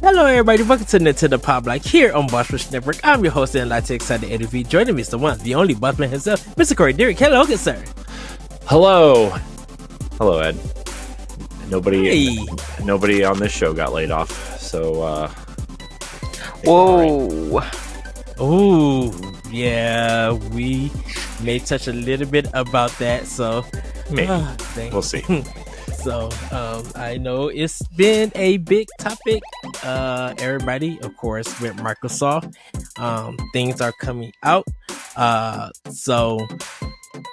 Hello, everybody. Welcome to Nintendo Pow Block here on Boss Rush Network. I'm your host and Latte Excited Eddie V. Joining me is the one, the only bossman himself, Mr. Corey Dirrig. Hello, good sir. Hello, Ed. Nobody Hey. on this show got laid off, so Whoa. Ooh, yeah, we may touch a little bit about that, so maybe we'll see. So, I know it's been a big topic. Everybody, of course, with Microsoft, things are coming out. So,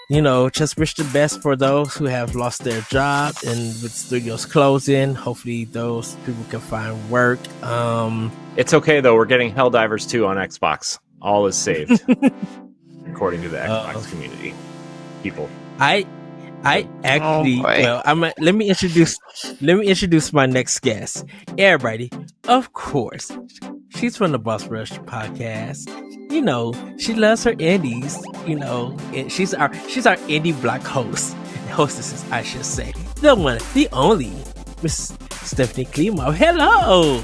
just wish the best for those who have lost their job, and with studios closing, hopefully those people can find work. It's okay though. We're getting Helldivers 2 on Xbox. All is saved, according to the Xbox community. People. I actually, let me introduce my next guest. Everybody, of course, she's from the Boss Rush podcast. She loves her indies. And she's our indie block hostesses, I should say. The one, the only, Miss Stephanie Klimov. Hello.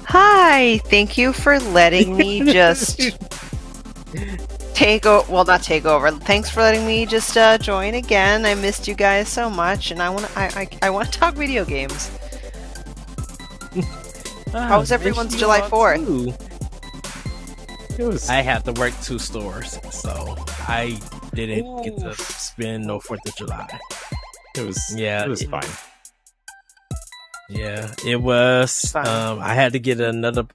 Hi. Thank you for letting me just not take over. Thanks for letting me just join again. I missed you guys so much, and I want to talk video games. How was everyone's July 4th? I had to work 2 stores, so I didn't get to spend no 4th of July. It was fine. Yeah, it was. I had to get the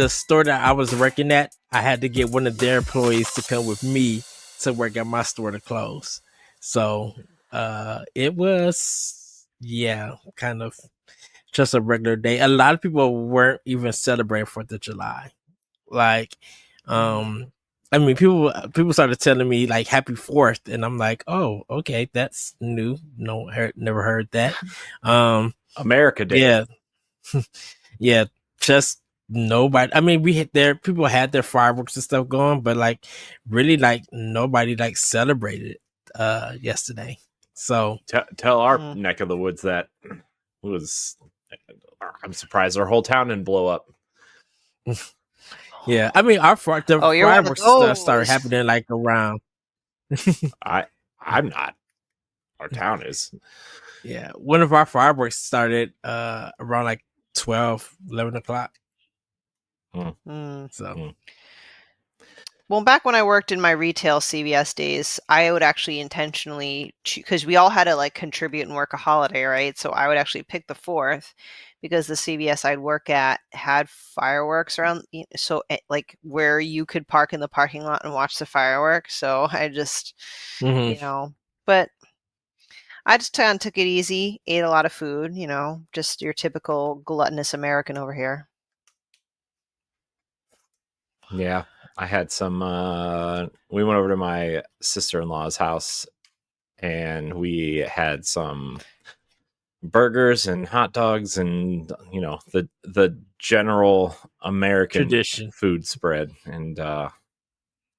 store that I was working at. I had to get one of their employees to come with me to work at my store to close. So, it was, kind of just a regular day. A lot of people weren't even celebrating 4th of July. People started telling me like Happy 4th, and I'm like, oh, okay, that's new. Never heard that. America Day. Yeah, just nobody. People had their fireworks and stuff going, but really nobody celebrated yesterday. So tell our neck of the woods that was. I'm surprised our whole town didn't blow up. Yeah, our fireworks started happening around. I'm not. Our town is. Yeah, one of our fireworks started around 12, 11 o'clock. Well, back when I worked in my retail CVS days, I would actually intentionally, because we all had to contribute and work a holiday, right? So I would actually pick the 4th because the CVS I'd work at had fireworks around, so where you could park in the parking lot and watch the fireworks. So I just, but I just kind of took it easy, ate a lot of food, just your typical gluttonous American over here. Yeah, I had some. We went over to my sister-in-law's house, and we had some burgers and hot dogs, and the general American tradition food spread. And I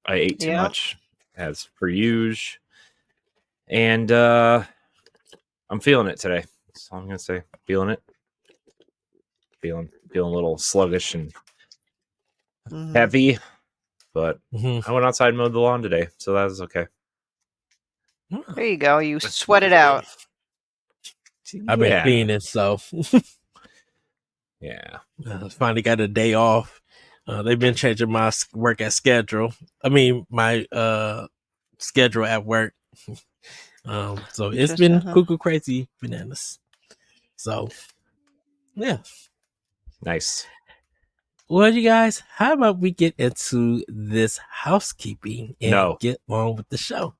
ate too much, as per usual, and I'm feeling it today. That's all I'm gonna say. Feeling it. Feeling a little sluggish and heavy, but I went outside and mowed the lawn today, so that was okay. There you go. You sweat it out. I've been cleaning, so yeah. I finally got a day off. They've been changing my work at schedule. My schedule at work. So it's been cuckoo crazy bananas. So yeah, nice. Well, you guys, how about we get into this housekeeping and get on with the show?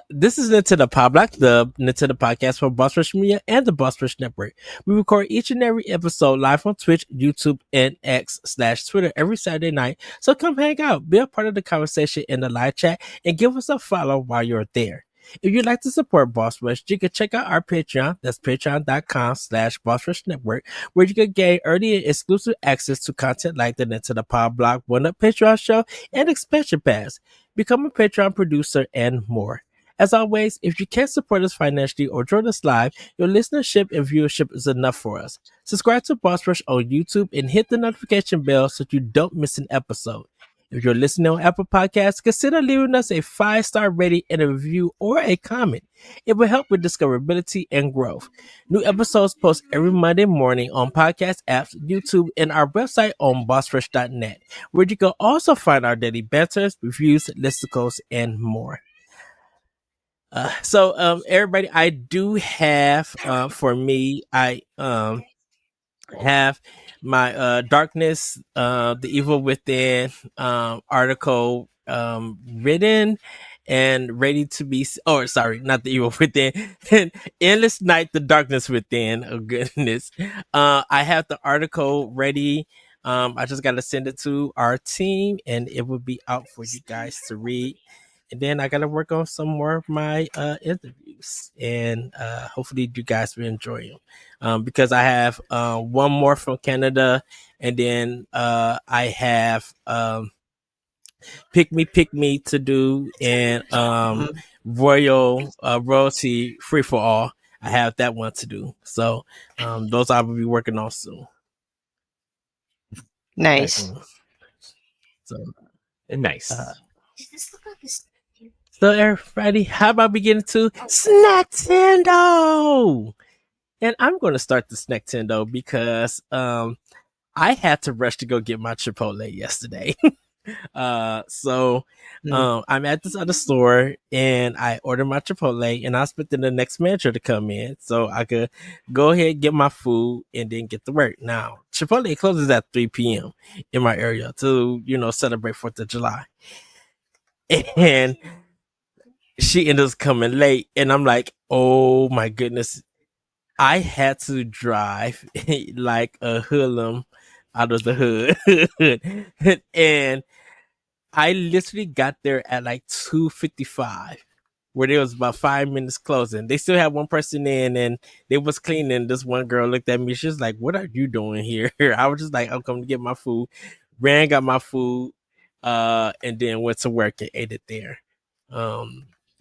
This is Nintendo Pow Block, the Nintendo podcast for Boss Rush Media and the Boss Rush Network. We record each and every episode live on Twitch, YouTube, and X/Twitter every Saturday night. So come hang out, be a part of the conversation in the live chat, and give us a follow while you're there. If you'd like to support Boss Rush, you can check out our Patreon. That's patreon.com/Boss Rush Network, where you can gain early and exclusive access to content like the Nintendo Pow Block, One Up Patreon show, and Expansion Pass. Become a Patreon producer and more. As always, if you can't support us financially or join us live, your listenership and viewership is enough for us. Subscribe to Boss Rush on YouTube and hit the notification bell so you don't miss an episode. If you're listening on Apple Podcasts, consider leaving us a 5-star rating and a review or a comment. It will help with discoverability and growth. New episodes post every Monday morning on podcast apps, YouTube, and our website on bossrush.net, where you can also find our daily banters, reviews, listicles, and more. Everybody, I do have, for me, I have my Darkness, the Evil Within article written and ready to be, not the Evil Within, Endless Night, the Darkness Within. Oh goodness. I have the article ready. I just got to send it to our team and it will be out for you guys to read. And then I got to work on some more of my interviews, and hopefully you guys will enjoy them. Because I have one more from Canada, and then I have Pick Me to do, and Royalty Free for All. I have that one to do. So those I will be working on soon. Nice. So nice. Does this look like a... So everybody, how about we get into Snacktendo? And I'm going to start the Snacktendo because I had to rush to go get my Chipotle yesterday. I'm at this other store and I ordered my Chipotle and I was expecting the next manager to come in so I could go ahead, get my food, and then get to work. Now, Chipotle closes at 3 p.m. in my area to, celebrate 4th of July. And she ended up coming late, and I'm like, oh my goodness. I had to drive like a hoodlum out of the hood. And I literally got there at like 2:55, where there was about 5 minutes closing. They still had one person in and they was cleaning. This one girl looked at me. She was like, what are you doing here? I was just like, I'm coming to get my food. Ran, got my food, and then went to work and ate it there.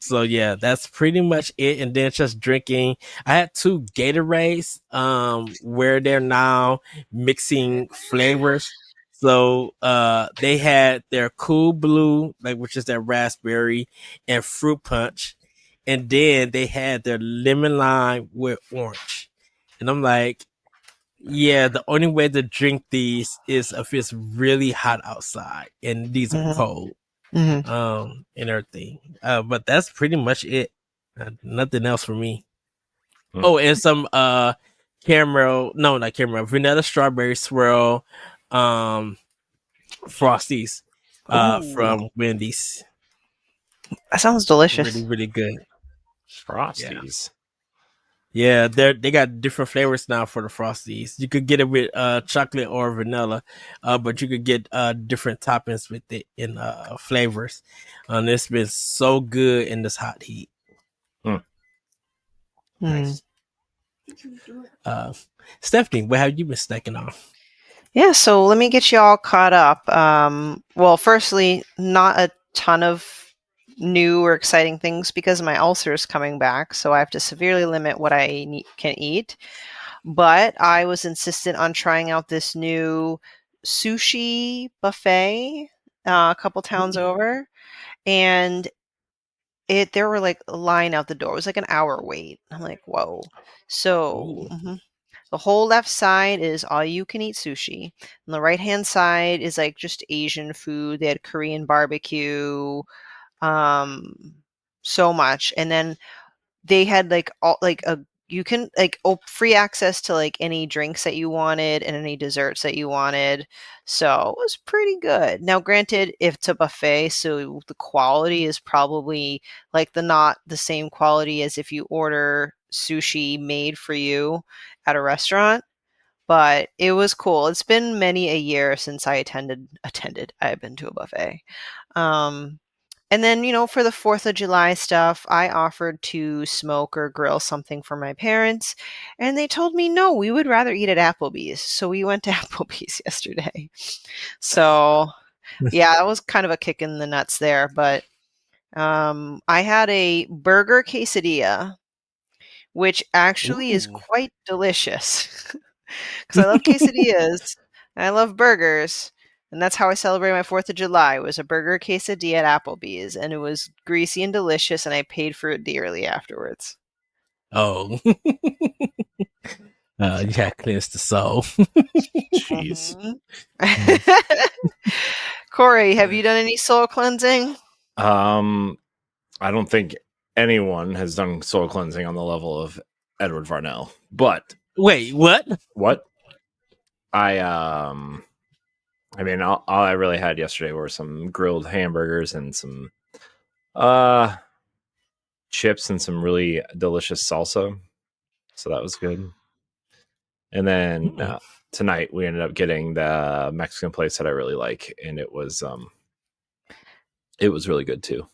So yeah, that's pretty much it. And then just drinking. I had 2 Gatorades, where they're now mixing flavors. So they had their Cool Blue, which is their raspberry and fruit punch, and then they had their lemon lime with orange. And I'm like, yeah, the only way to drink these is if it's really hot outside, and these are cold. And everything. But that's pretty much it. Nothing else for me. Oh, and some vanilla strawberry swirl Frosties from Wendy's. That sounds delicious. Really, really good. Frosties. Yeah, they got different flavors now for the Frosties. You could get it with chocolate or vanilla, but you could get different toppings with it in flavors. And it's been so good in this hot heat. Nice. Stephanie, what have you been snacking on? Yeah, so let me get you all caught up. Well, firstly, not a ton of new or exciting things because my ulcer is coming back, so I have to severely limit what I can eat. But I was insistent on trying out this new sushi buffet a couple towns over, and there were like a line out the door. It was like an hour wait. I'm like, whoa. So the whole left side is all you can eat sushi. And the right hand side is like just Asian food. They had Korean barbecue, so much. And then they had free access to like any drinks that you wanted and any desserts that you wanted. So it was pretty good. Now, granted, if it's a buffet, so the quality is probably like not the same quality as if you order sushi made for you at a restaurant, but it was cool. It's been many a year since I attended. I've been to a buffet. And then, for the 4th of July stuff, I offered to smoke or grill something for my parents. And they told me, no, we would rather eat at Applebee's. So we went to Applebee's yesterday. So, yeah, that was kind of a kick in the nuts there. But I had a burger quesadilla, which actually is quite delicious because I love quesadillas and I love burgers. And that's how I celebrated my 4th of July. It was a burger quesadilla at Applebee's, and it was greasy and delicious, and I paid for it dearly afterwards. Oh. Yeah, clears the soul. Jeez. Corey, have you done any soul cleansing? I don't think anyone has done soul cleansing on the level of Edward Varnell. But wait, what? What? I mean, all I really had yesterday were some grilled hamburgers and some chips and some really delicious salsa. So that was good. And then tonight we ended up getting the Mexican place that I really like, and it was really good too.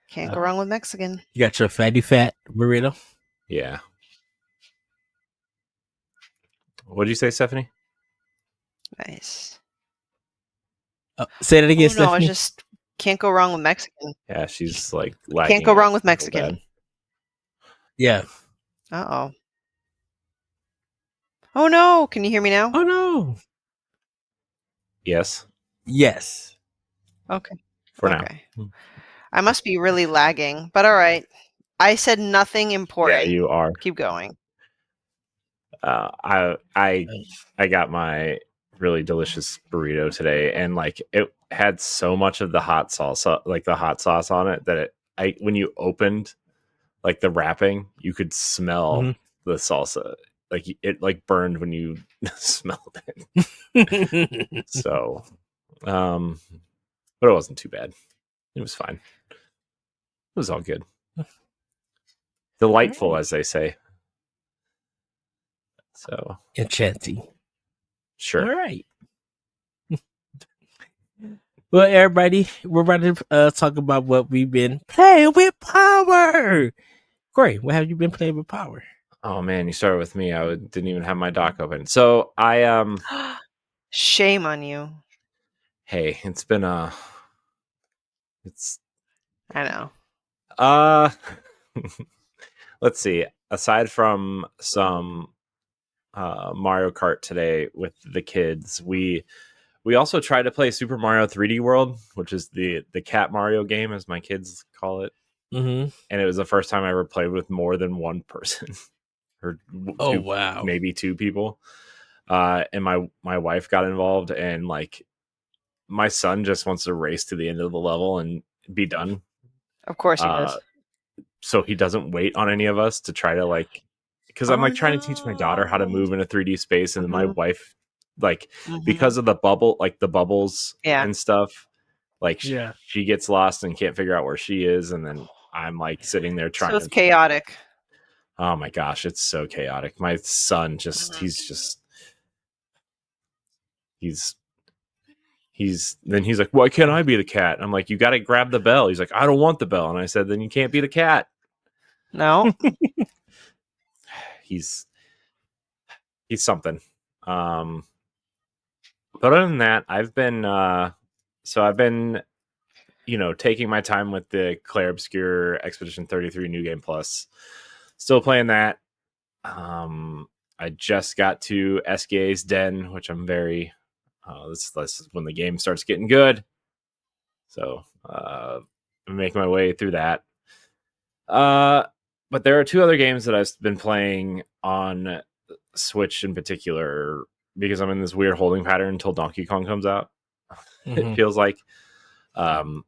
Can't go wrong with Mexican. You got your fatty fat burrito? Yeah. What did you say, Stephanie? Nice. Say that again, No, I Stephanie. just can't go wrong with Mexican. Yeah, she's like lagging. Can't go wrong with Mexican. Yeah. Uh-oh. Oh no, can you hear me now? Oh no. Yes. Yes. Okay. For now. I must be really lagging, but all right. I said nothing important. Yeah, you are. Keep going. I got my really delicious burrito today, and like it had so much of the hot sauce, like the hot sauce on it, that when you opened like the wrapping, you could smell the salsa. Like it like burned when you smelled it. So, but it wasn't too bad. It was fine. It was all good. Delightful, as they say. So enchanting. Sure. All right. Well, everybody, we're about to talk about what we've been playing with Power. Corey, what have you been playing with Power? Oh man, you started with me. I didn't even have my dock open. So I shame on you. Hey, it's been I know. Let's see. Aside from some Mario Kart today with the kids, we also tried to play Super Mario 3D World, which is the Cat Mario game, as my kids call it. Mm-hmm. And it was the first time I ever played with more than one person. Or wow, maybe 2 people. And my wife got involved, and like my son just wants to race to the end of the level and be done. Of course he does. So he doesn't wait on any of us to try to like, because I'm like trying to teach my daughter how to move in a 3D space, and then my wife, like, because of the bubbles and stuff, like she gets lost and can't figure out where she is, and then I'm like sitting there trying. So it's chaotic. Oh my gosh, it's so chaotic. My son he's like, why can't I be the cat? I'm like, you got to grab the bell. He's like, I don't want the bell. And I said, then you can't be the cat. No. he's something. But other than that, I've been taking my time with the Claire Obscure Expedition 33 New Game Plus. Still playing that. I just got to SKA's Den, which I'm very this is when the game starts getting good. So I'm making my way through that. But there are 2 other games that I've been playing on Switch in particular, because I'm in this weird holding pattern until Donkey Kong comes out. It feels like. So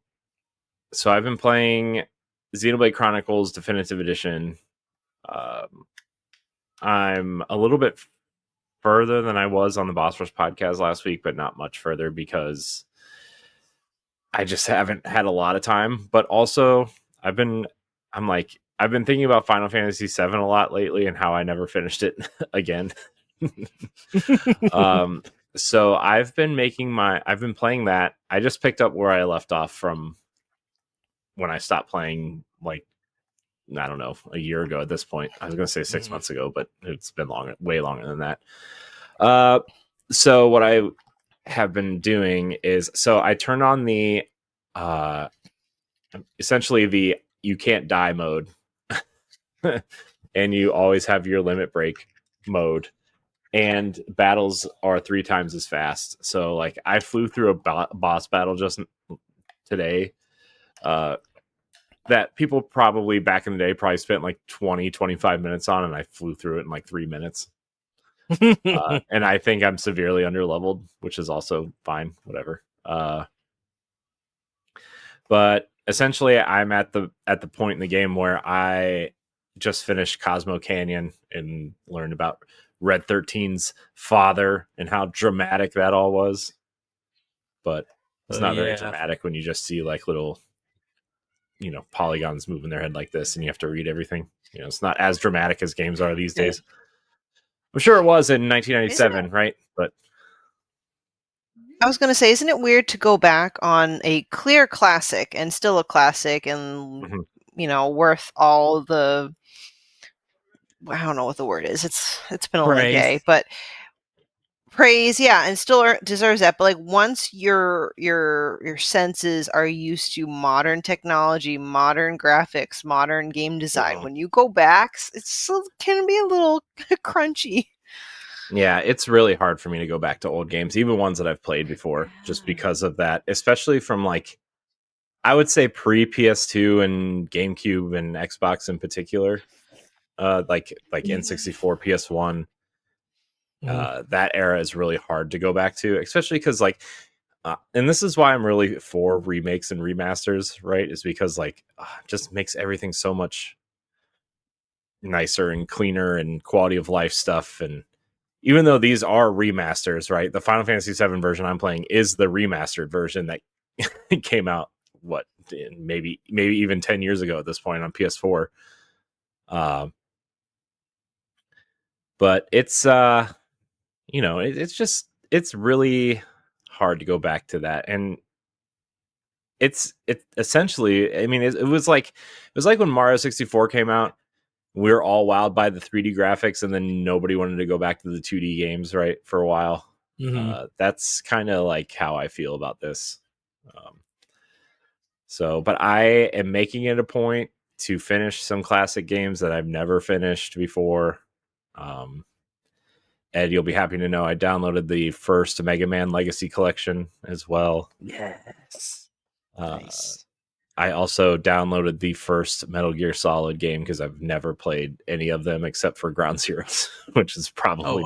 I've been playing Xenoblade Chronicles Definitive Edition. I'm a little bit further than I was on the Boss Rush podcast last week, but not much further because I just haven't had a lot of time. But also, I've been thinking about Final Fantasy VII a lot lately and how I never finished it again. So I've been playing that. I just picked up where I left off from when I stopped playing, like, I don't know, a year ago at this point. I was going to say 6 months ago, but it's been way longer than that. So what I have been doing is, so I turned on the essentially you can't die mode, and you always have your limit break mode, and battles are 3 times as fast. So like I flew through a boss battle just today that people probably back in the day probably spent like 20-25 minutes on, and I flew through it in like 3 minutes. And I think I'm severely underleveled, which is also fine, whatever. But essentially I'm at the point in the game where I just finished Cosmo Canyon and learned about Red 13's father and how dramatic that all was. But it's not very dramatic when you just see like little, polygons moving their head like this and you have to read everything. It's not as dramatic as games are these days. I'm sure it was in 1997, right? But I was going to say, isn't it weird to go back on a clear classic and still a classic and, worth all the, I don't know what the word is. It's been a little gay, but praise, yeah, and still deserves that. But like once your senses are used to modern technology, modern graphics, modern game design, when you go back, it still can be a little crunchy. Yeah, it's really hard for me to go back to old games, even ones that I've played before, just because of that, especially from like, I would say pre PS2 and GameCube and Xbox in particular, like N64, PS1. That era is really hard to go back to, especially because like, and this is why I'm really for remakes and remasters, right? Is because like, just makes everything so much nicer and cleaner and quality of life stuff. And even though these are remasters, right? The Final Fantasy VII version I'm playing is the remastered version that came out, maybe even 10 years ago at this point on PS4. But it's, it's really hard to go back to that. And it essentially, I mean, it was like when Mario 64 came out. We were all wowed by the 3D graphics, and then nobody wanted to go back to the 2D games, right, for a while. That's kind of like how I feel about this. But I am making it a point to finish some classic games that I've never finished before. Ed, you'll be happy to know I downloaded the first Mega Man Legacy Collection as well. Yes. Nice. I also downloaded the first Metal Gear Solid game because I've never played any of them except for Ground Zeroes, which is probably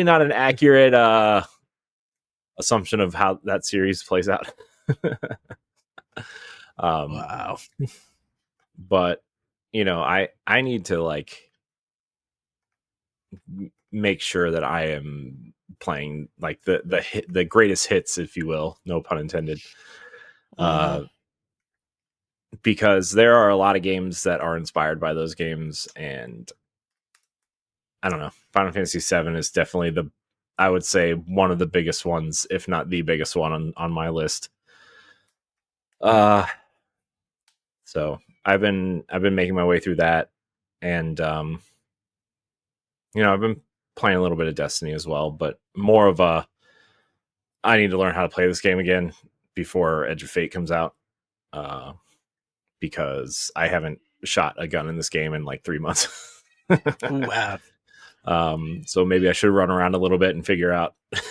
not an accurate assumption of how that series plays out. Wow. But I need to like make sure that I am playing like the greatest hits, if you will, no pun intended. Because there are a lot of games that are inspired by those games, and I don't know. Final Fantasy VII is definitely I would say one of the biggest ones, if not the biggest one on my list. So I've been making my way through that, and I've been playing a little bit of Destiny as well, but more of I need to learn how to play this game again before Edge of Fate comes out. Because I haven't shot a gun in this game in like 3 months. Wow. So maybe I should run around a little bit and figure out, I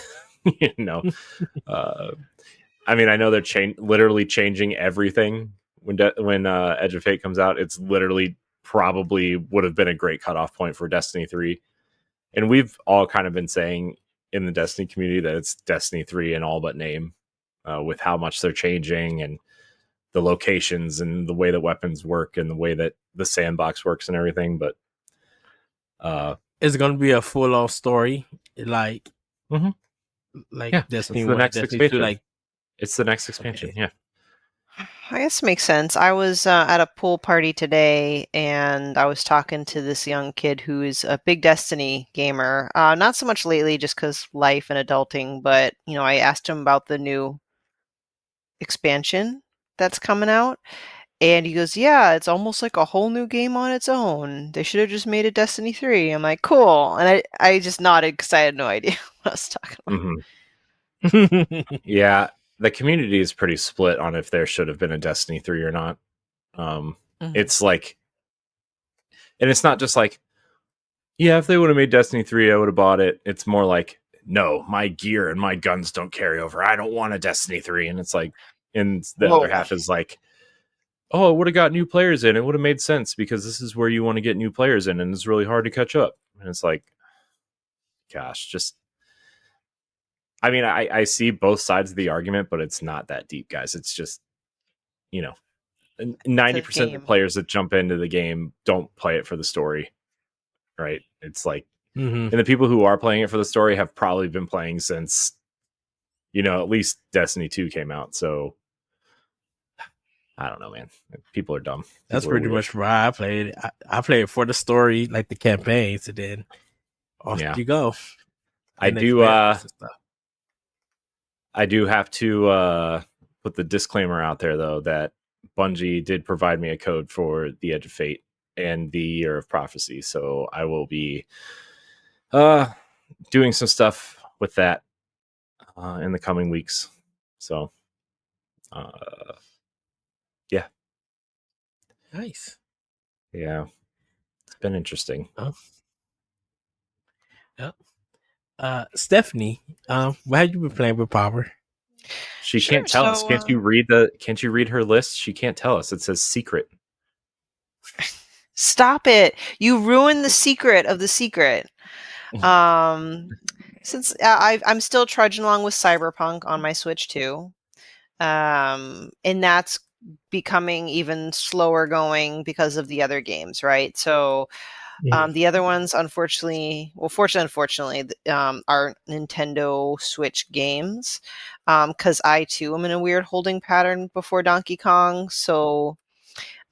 mean, I know they're literally changing everything when Edge of Fate comes out. It's literally probably would have been a great cutoff point for Destiny 3. And we've all kind of been saying in the Destiny community that it's Destiny 3 in all but name, with how much they're changing and the locations and the way that weapons work and the way that the sandbox works and everything. But it's going to be a full-on story, like Destiny. It's the next expansion. It's the next expansion. Okay. Yeah, I guess it makes sense. I was at a pool party today, and I was talking to this young kid who is a big Destiny gamer. Not so much lately, just because life and adulting. But I asked him about the new expansion that's coming out, and he goes, yeah, it's almost like a whole new game on its own. They should have just made it Destiny 3. I'm like, cool. And I just nodded because I had no idea what I was talking about. Mm-hmm. Yeah, the community is pretty split on if there should have been a Destiny 3 or not. It's like, and it's not just like, yeah, if they would have made Destiny 3, I would have bought it. It's more like, no, my gear and my guns don't carry over. I don't want a Destiny 3. And it's like, and the other half is like, oh, it would have got new players in. It would have made sense because this is where you want to get new players in, and it's really hard to catch up. And it's like, gosh, just, I mean, I see both sides of the argument, but it's not that deep, guys. It's just, 90% of the players that jump into the game don't play it for the story, right? It's like, and the people who are playing it for the story have probably been playing since, at least Destiny 2 came out. So I don't know, man. People are dumb. That's pretty much why I played it. I played it for the story, like the campaigns, and then off you go. I do have to put the disclaimer out there, though, that Bungie did provide me a code for the Edge of Fate and the Year of Prophecy. So I will be doing some stuff with that in the coming weeks. So, yeah. Nice. Yeah. It's been interesting. Yep. Stephanie, what have you been playing with Power? She can't tell us. Can't you read her list? She can't tell us. It says secret. Stop it. You ruined the secret of the secret. Since I'm still trudging along with Cyberpunk on my Switch too. And that's becoming even slower going because of the other games, right? So the other ones, unfortunately, are Nintendo Switch games. Because I too am in a weird holding pattern before Donkey Kong. So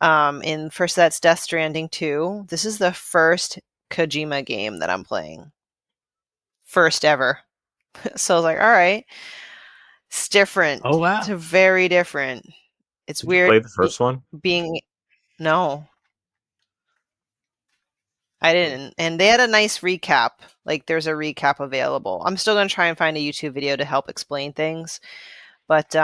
in first, that's Death Stranding 2. This is the first Kojima game that I'm playing. First ever. So I was like, all right. It's different. Oh, wow. It's very different. It's weird. Did you play the first one? No. I didn't. And they had a nice recap. Like, there's a recap available. I'm still going to try and find a YouTube video to help explain things. But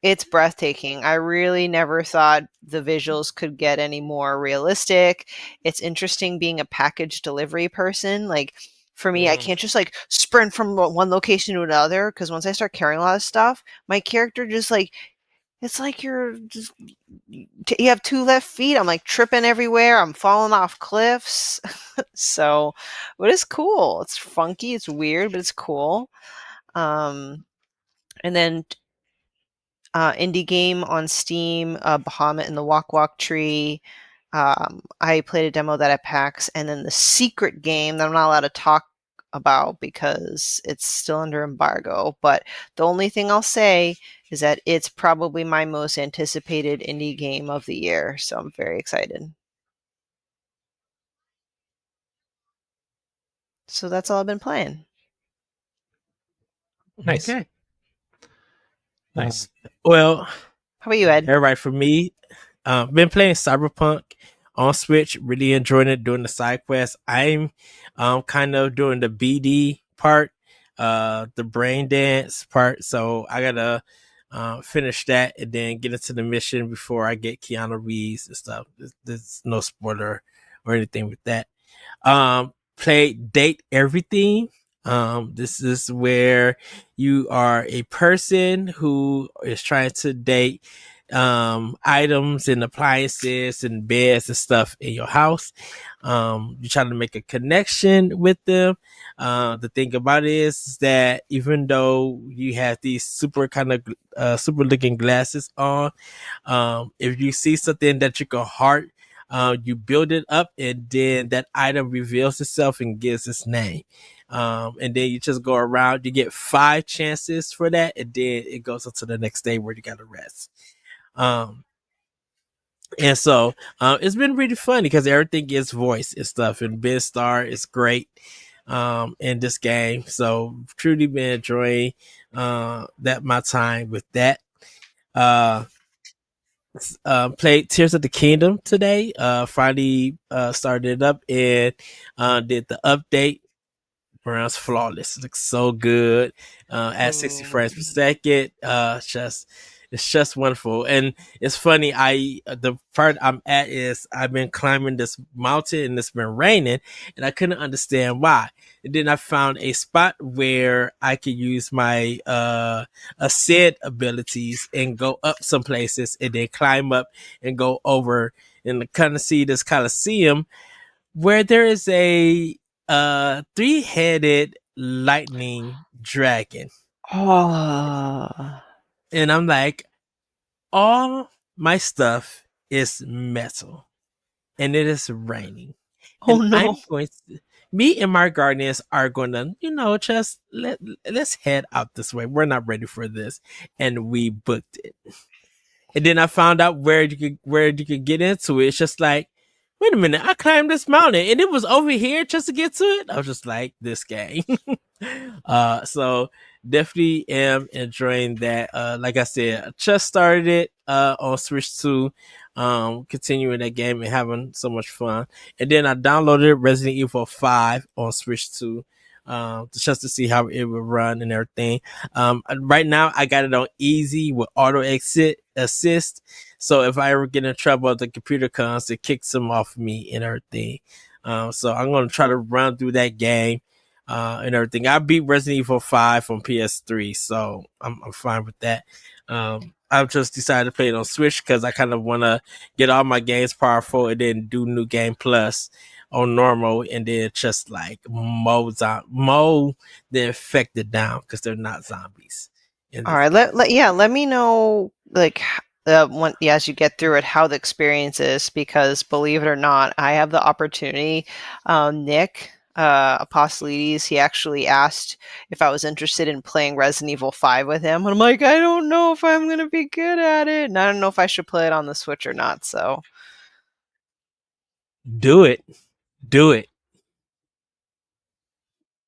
it's breathtaking. I really never thought the visuals could get any more realistic. It's interesting being a package delivery person. Like, for me, I can't just like sprint from one location to another, because once I start carrying a lot of stuff, my character just like, it's like you have 2 left feet. I'm like tripping everywhere. I'm falling off cliffs. So, but it's cool. It's funky. It's weird, but it's cool. And then indie game on Steam, Bahamut and the Walk Walk Tree. I played a demo that at PAX, and then the secret game that I'm not allowed to talk about because it's still under embargo. But the only thing I'll say is that it's probably my most anticipated indie game of the year. So I'm very excited. So that's all I've been playing. Nice. Okay. Nice. how Well, about you, Ed? Everybody, for me, been playing Cyberpunk on Switch, really enjoying it, doing the side quests. I'm kind of doing the BD part, the brain dance part. So I gotta finish that and then get into the mission before I get Keanu Reeves and stuff. There's no spoiler or anything with that. Play Date Everything. This is where you are a person who is trying to date items and appliances and beds and stuff in your house. You're trying to make a connection with them. The thing about it is that even though you have these super looking glasses on, if you see something that you can heart, you build it up, and then that item reveals itself and gives its name. And then you just go around, you get 5 chances for that, and then it goes up to the next day where you gotta rest. And so it's been really funny because everything gets voice and stuff, and Ben Starr is great in this game. So truly been enjoying my time with that. Played Tears of the Kingdom today. Finally started it up and did the update runs flawless. It looks so good at 60 frames per second. It's just wonderful. And it's funny, the part I'm at is I've been climbing this mountain and it's been raining and I couldn't understand why. And then I found a spot where I could use my ascent abilities and go up some places and then climb up and go over and kind of see this Coliseum where there is a three-headed lightning dragon. Oh. And I'm like, all my stuff is metal and it is raining. Oh and no. Me and my guardians are going to, just let's head out this way. We're not ready for this. And we booked it. And then I found out where you could get into it. It's just like, wait a minute, I climbed this mountain and it was over here just to get to it. I was just like, this game. So definitely am enjoying that. Like I said, I just started it on Switch 2, continuing that game and having so much fun. And then I downloaded Resident Evil 5 on Switch 2. Just to see how it would run and everything. Right now I got it on easy with auto assist. So if I ever get in trouble, the computer comes, it kicks them off me and everything. So I'm going to try to run through that game, and everything. I beat Resident Evil 5 on PS3, so I'm fine with that. I've just decided to play it on Switch because I kind of want to get all my games powerful and then do New Game Plus on normal and then just like mow the infected down because they're not zombies. All right, let me know like as you get through it how the experience is, because believe it or not, I have the opportunity. Nick Apostolides, he actually asked if I was interested in playing Resident Evil 5 with him, and I'm like, I don't know if I'm gonna be good at it, and I don't know if I should play it on the Switch or not. So do it.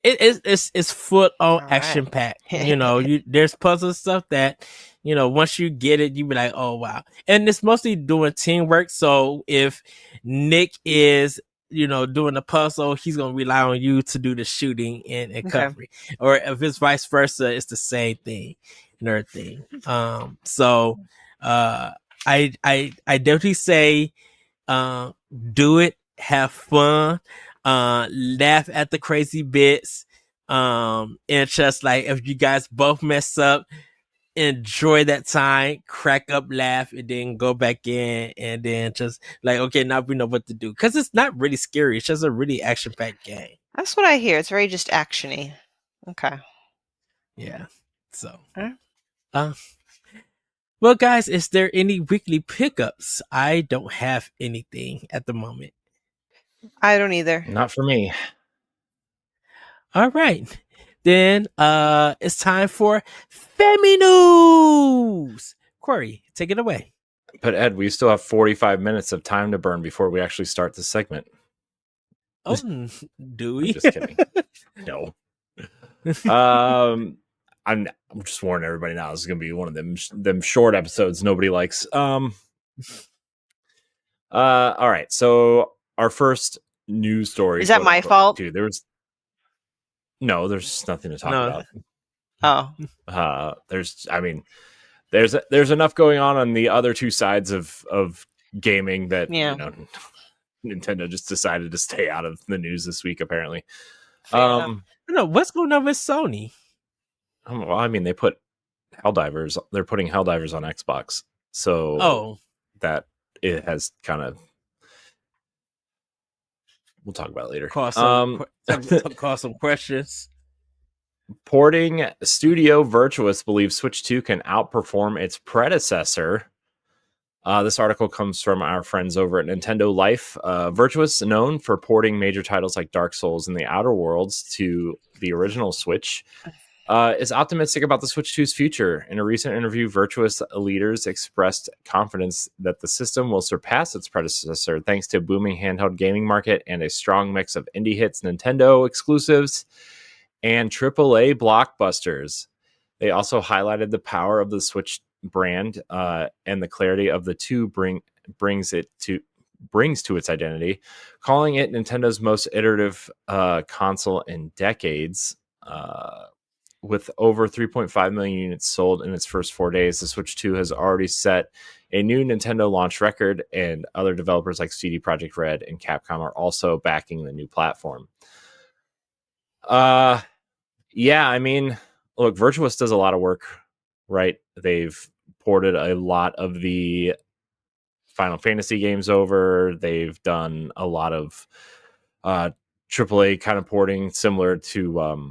It's full on action packed. There's puzzle stuff that, once you get it, you be like, oh wow. And it's mostly doing teamwork. So if Nick is, doing the puzzle, he's gonna rely on you to do the shooting and covering. Or if it's vice versa, it's the same thing and everything. So I definitely say do it, have fun, laugh at the crazy bits, and just like if you guys both mess up, enjoy that time, crack up, laugh, and then go back in and then just like, okay, now we know what to do, because it's not really scary, it's just a really action-packed game. That's what I hear. It's very just actiony. Okay. Yeah. So well guys, is there any weekly pickups? I don't have anything at the moment. I don't either. Not for me. All right. Then it's time for Femi News. Corey, take it away. But Ed, we still have 45 minutes of time to burn before we actually start the segment. Oh, do we? I'm just kidding. No. I'm just warning everybody now. This is gonna be one of them short episodes nobody likes. All right. So our first news story. Is that my fault? Dude, there's nothing to talk about. Oh. There's enough going on the other two sides of gaming that Nintendo just decided to stay out of the news this week, apparently. No, what's going on with Sony? Well, I mean, they put Helldivers. They're putting Helldivers on Xbox, so that it has kind of. We'll talk about it later. Cause some questions. Porting studio Virtuos believes Switch 2 can outperform its predecessor. This article comes from our friends over at Nintendo Life. Virtuos, known for porting major titles like Dark Souls and The Outer Worlds to the original Switch, is optimistic about the Switch 2's future. In a recent interview, Virtuos leaders expressed confidence that the system will surpass its predecessor thanks to a booming handheld gaming market and a strong mix of indie hits, Nintendo exclusives, and AAA blockbusters. They also highlighted the power of the Switch brand and the clarity of the two brings it to brings to its identity, calling it Nintendo's most iterative console in decades. With over 3.5 million units sold in its first 4 days, the Switch 2 has already set a new Nintendo launch record, and other developers like CD Projekt Red and Capcom are also backing the new platform. Yeah, I mean, look, Virtuos does a lot of work, right? They've ported a lot of the Final Fantasy games over. They've done a lot of AAA kind of porting, similar to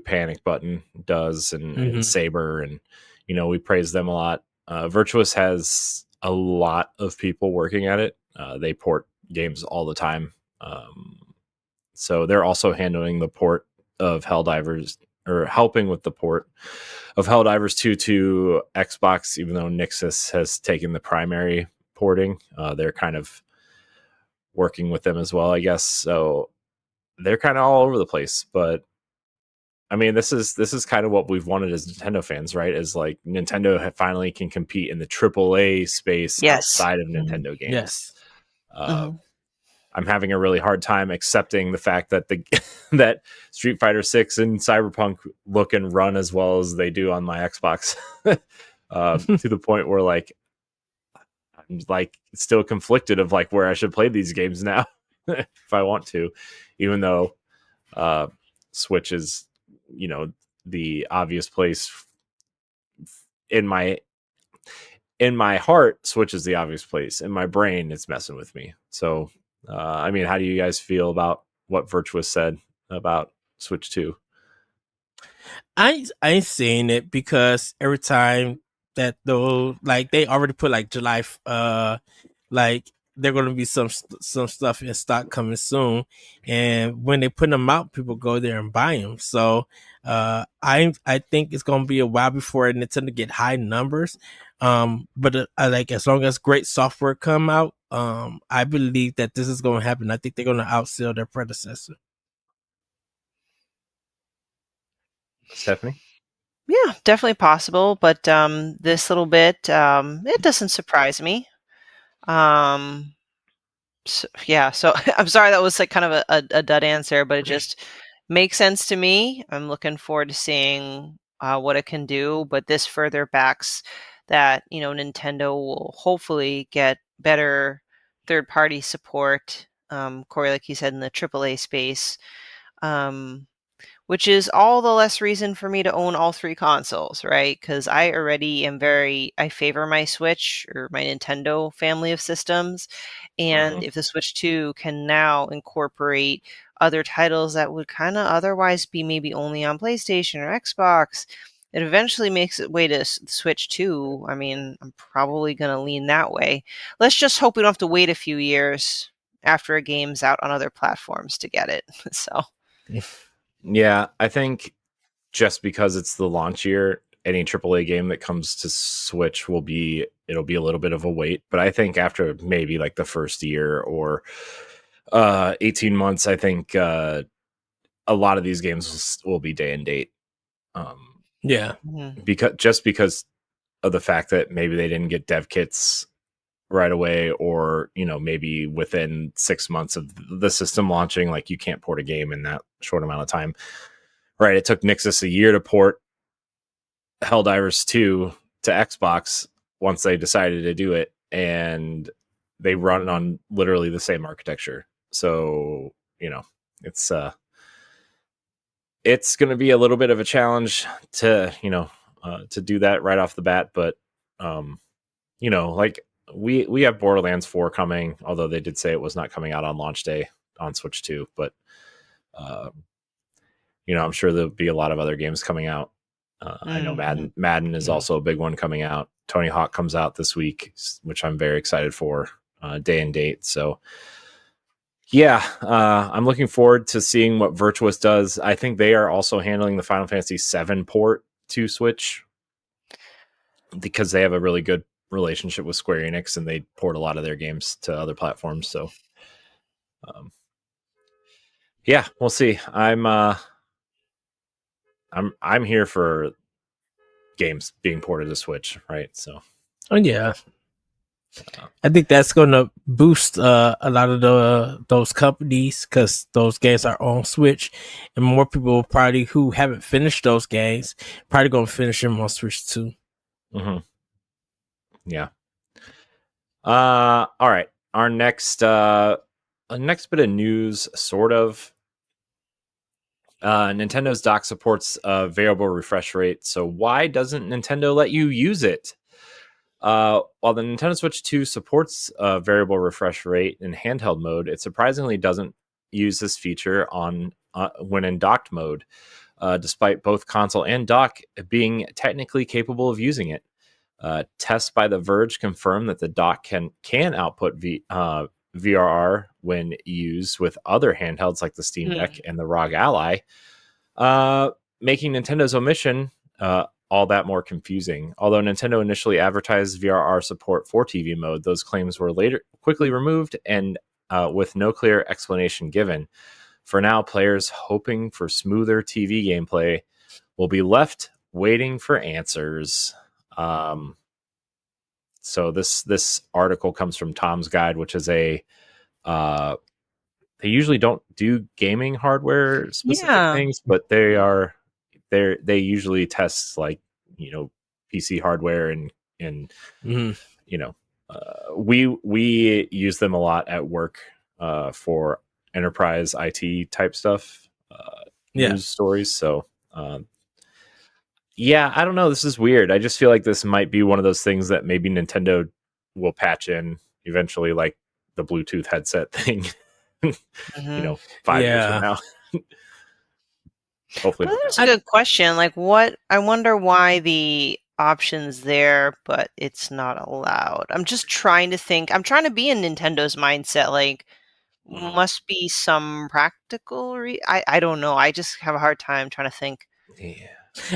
Panic Button does, and Saber, and we praise them a lot. Virtuos has a lot of people working at it. They port games all the time, so they're also handling the port of Helldivers, or helping with the port of Helldivers 2 to Xbox, even though Nixxes has taken the primary porting. They're kind of working with them as well, I guess. So they're kind of all over the place. But I mean, this is kind of what we've wanted as Nintendo fans, right? Is like Nintendo finally can compete in the AAA space outside of Nintendo games. Yes. I'm having a really hard time accepting the fact that that Street Fighter 6 and Cyberpunk look and run as well as they do on my Xbox, to the point where like I'm like still conflicted of like where I should play these games now if I want to, even though Switch is the obvious place in my heart. Switch is the obvious place. In my brain, it's messing with me. So I mean, how do you guys feel about what Virtuos said about Switch 2? I ain't saying it, because every time that they already put like July, like they're going to be some stuff in stock coming soon, and when they put them out, people go there and buy them. So I think it's going to be a while before Nintendo get high numbers. But like, as long as great software come out, I believe that this is going to happen. I think they're going to outsell their predecessor. Stephanie? Yeah, definitely possible. But this little bit, it doesn't surprise me. So I'm sorry that was like kind of a dud answer, but it just makes sense to me. I'm looking forward to seeing what it can do, but this further backs that Nintendo will hopefully get better third-party support. Corey, like you said, in the AAA space, which is all the less reason for me to own all three consoles, right? Because I already I favor my Switch or my Nintendo family of systems. And if the Switch 2 can now incorporate other titles that would kind of otherwise be maybe only on PlayStation or Xbox, it eventually makes its way to Switch 2. I mean, I'm probably going to lean that way. Let's just hope we don't have to wait a few years after a game's out on other platforms to get it. So, yeah, I think just because it's the launch year, any AAA game that comes to Switch it'll be a little bit of a wait. But I think after maybe like the first year or 18 months, I think a lot of these games will be day and date. Yeah, because of the fact that maybe they didn't get dev kits right away, or maybe within 6 months of the system launching, like you can't port a game in that short amount of time, right? It took Nixxes a year to port Helldivers 2 to Xbox once they decided to do it, and they run on literally the same architecture. So it's going to be a little bit of a challenge to do that right off the bat. But like we have Borderlands 4 coming, although they did say it was not coming out on launch day on Switch 2. But I'm sure there'll be a lot of other games coming out. I know Madden is also a big one coming out. Tony Hawk comes out this week, which I'm very excited for, day and date. So yeah, I'm looking forward to seeing what Virtuos does. I think they are also handling the Final Fantasy VII port to Switch, because they have a really good relationship with Square Enix, and they port a lot of their games to other platforms. So yeah, we'll see. I'm here for games being ported to Switch, right? So yeah. I think that's going to boost a lot of those companies because those games are on Switch, and more people probably who haven't finished those games probably going to finish them on Switch too. Mm-hmm. Yeah. All right. Our next bit of news, sort of. Nintendo's dock supports variable refresh rate. So why doesn't Nintendo let you use it? While the Nintendo Switch 2 supports variable refresh rate in handheld mode, it surprisingly doesn't use this feature on when in docked mode, despite both console and dock being technically capable of using it. Tests by The Verge confirm that the dock can output VRR when used with other handhelds like the Steam Deck and the ROG Ally, making Nintendo's omission all that more confusing. Although Nintendo initially advertised VRR support for TV mode, those claims were later quickly removed and with no clear explanation given. For now, players hoping for smoother TV gameplay will be left waiting for answers. So this article comes from Tom's Guide, which is a they usually don't do gaming hardware specific things, but they usually test like, you know, PC hardware and you know, we use them a lot at work for enterprise IT type stuff, news stories. So yeah, I don't know. This is weird. I just feel like this might be one of those things that maybe Nintendo will patch in eventually, like the Bluetooth headset thing. You know, 5 years from now. Hopefully, that's a good question. Like, what? I wonder why the option's there, but it's not allowed. I'm just trying to think. I'm trying to be in Nintendo's mindset. Like, must be some practical. I don't know. I just have a hard time trying to think. Yeah.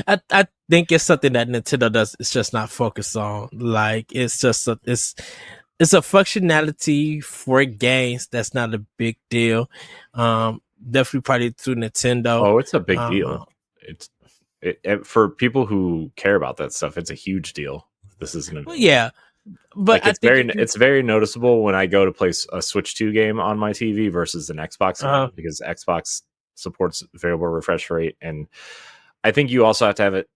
I think it's something that Nintendo does. It's just not focused on. Like, it's just it's a functionality for games that's not a big deal. Definitely probably through Nintendo. Oh, it's a big deal. It's for people who care about that stuff. It's a huge deal. This isn't. Yeah, but like, it's very noticeable when I go to play a Switch 2 game on my TV versus an Xbox game, because Xbox supports variable refresh rate, and I think you also have to have it.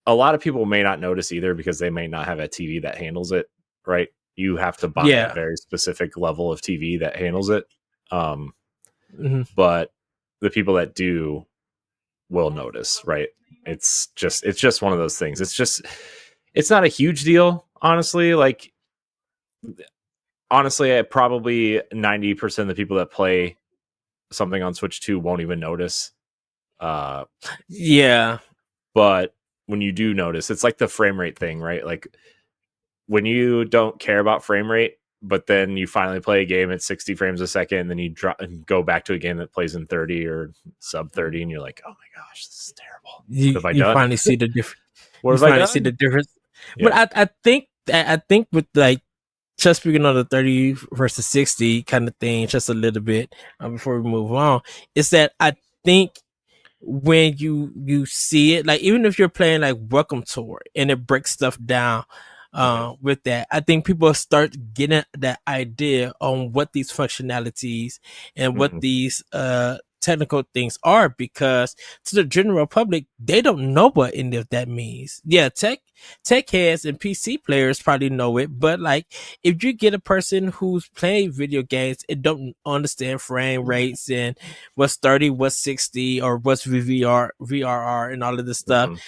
A lot of people may not notice either because they may not have a TV that handles it, right? You have to buy a very specific level of TV that handles it. But the people that do will notice, right? It's just one of those things. It's not a huge deal, honestly. Like, honestly, probably 90% of the people that play something on Switch 2 won't even notice. But when you do notice, it's like the frame rate thing, right? Like, when you don't care about frame rate, but then you finally play a game at 60 frames a second, and then you drop and go back to a game that plays in 30 or sub 30, and you're like, oh my gosh, this is terrible. You finally see the difference. What have I done? See the difference. Yeah. But I think with, like, just speaking on the 30 versus 60 kind of thing, just a little bit before we move on, is that I think when you see it, like, even if you're playing like Welcome Tour and it breaks stuff down with that, I think people start getting that idea on what these functionalities and what these technical things are, because to the general public, they don't know what any of that means. Yeah, tech heads and PC players probably know it, but like, if you get a person who's playing video games and don't understand frame rates and what's 30, what's 60, or what's VRR and all of this stuff,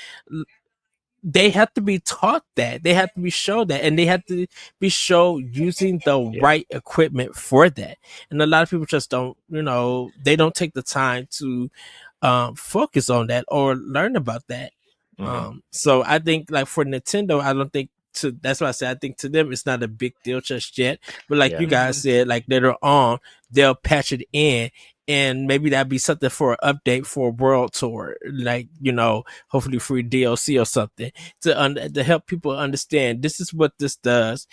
they have to be taught that. They have to be shown that, and they have to be shown using the right equipment for that. And a lot of people just don't, they don't take the time to focus on that or learn about that. So I think, like, for Nintendo, I don't think that's why I said I think to them it's not a big deal just yet. But like you guys said, like, later on they'll patch it in. And maybe that'd be something for an update for a world tour, like, hopefully free DLC or something to help people understand this is what this does.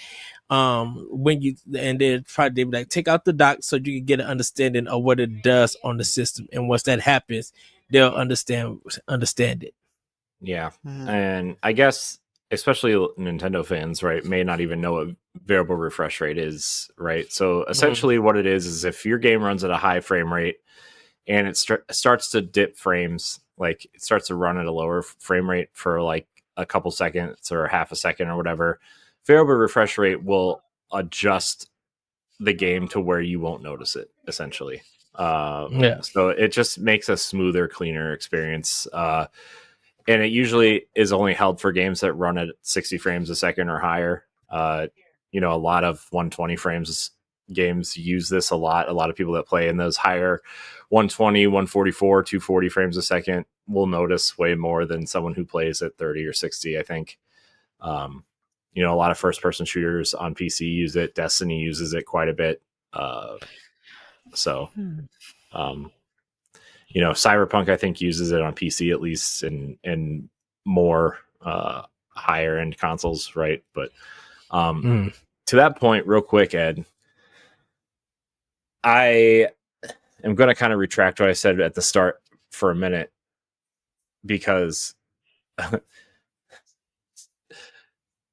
And then probably like take out the dock so you can get an understanding of what it does on the system. And once that happens, they'll understand it. Yeah. And I guess especially Nintendo fans, right, may not even know what variable refresh rate is, right? So essentially what it is if your game runs at a high frame rate and it starts to dip frames, like it starts to run at a lower frame rate for like a couple seconds or half a second or whatever, variable refresh rate will adjust the game to where you won't notice it, essentially. So it just makes a smoother, cleaner experience. And it usually is only held for games that run at 60 frames a second or higher. A lot of 120 frames games use this a lot. A lot of people that play in those higher 120, 144, 240 frames a second will notice way more than someone who plays at 30 or 60, I think. A lot of first-person shooters on PC use it. Destiny uses it quite a bit. Cyberpunk, I think, uses it on PC at least, and more higher end consoles, right? But to that point, real quick, Ed, I am going to kind of retract what I said at the start for a minute, because the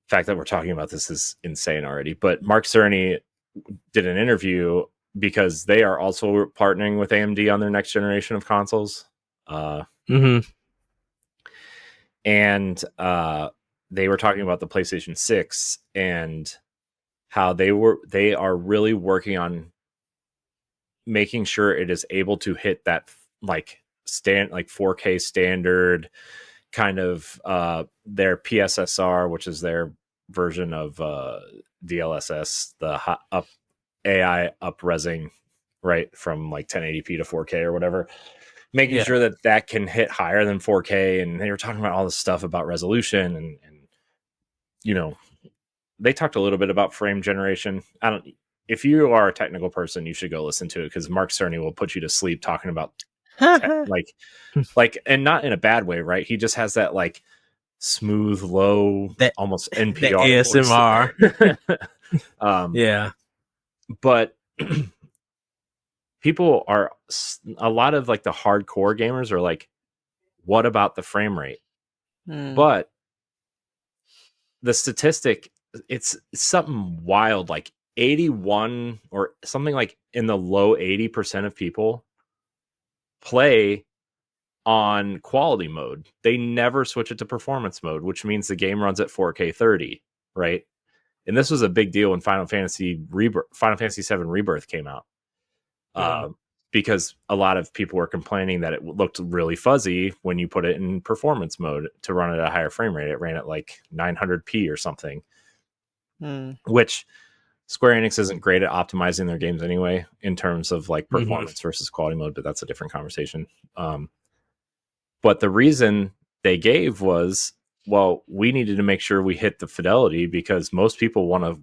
fact that we're talking about this is insane already. But Mark Cerny did an interview because they are also partnering with AMD on their next generation of consoles. And they were talking about the PlayStation 6 and how they are really working on making sure it is able to hit that like 4K standard kind of their PSSR, which is their version of DLSS, the AI up-resing, right, from like 1080p to 4K or whatever, making sure that can hit higher than 4K. And they were talking about all this stuff about resolution, and they talked a little bit about frame generation. If you are a technical person, you should go listen to it, because Mark Cerny will put you to sleep talking about and not in a bad way, right? He just has that like smooth, low, almost NPR ASMR. But people are, a lot of like the hardcore gamers are like, what about the frame rate? But the statistic, it's something wild, like 81 or something, like in the low 80% of people play on quality mode. They never switch it to performance mode, which means the game runs at 4K 30, right? And this was a big deal when Final Fantasy VII Rebirth came out, because a lot of people were complaining that it looked really fuzzy when you put it in performance mode to run at a higher frame rate. It ran at like 900p or something, which Square Enix isn't great at optimizing their games anyway in terms of like performance versus quality mode, but that's a different conversation. But the reason they gave was, well, we needed to make sure we hit the fidelity because most people want to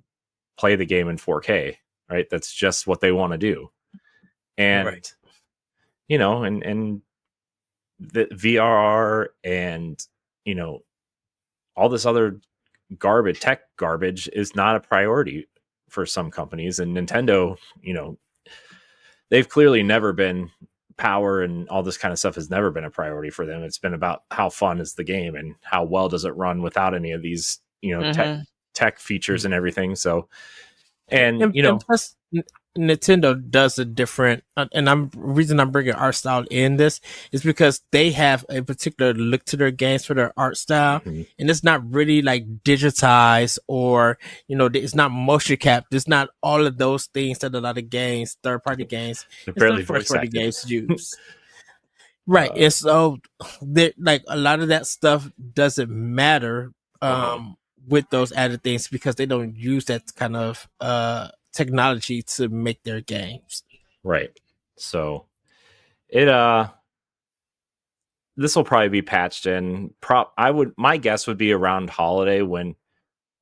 play the game in 4K, right? That's just what they want to do. And, and the VRR and, all this other tech garbage is not a priority for some companies. And Nintendo, they've clearly never been, power and all this kind of stuff has never been a priority for them. It's been about how fun is the game and how well does it run without any of these, tech features and everything. So, and plus, Nintendo does a different, and reason I'm bringing art style in this is because they have a particular look to their games for their art style, and it's not really like digitized or it's not motion cap. It's not all of those things that a lot of games, third party games, first party games use. Right, and so like a lot of that stuff doesn't matter with those added things because they don't use that kind of technology to make their games. Right. So this will probably be patched in. My guess would be around holiday when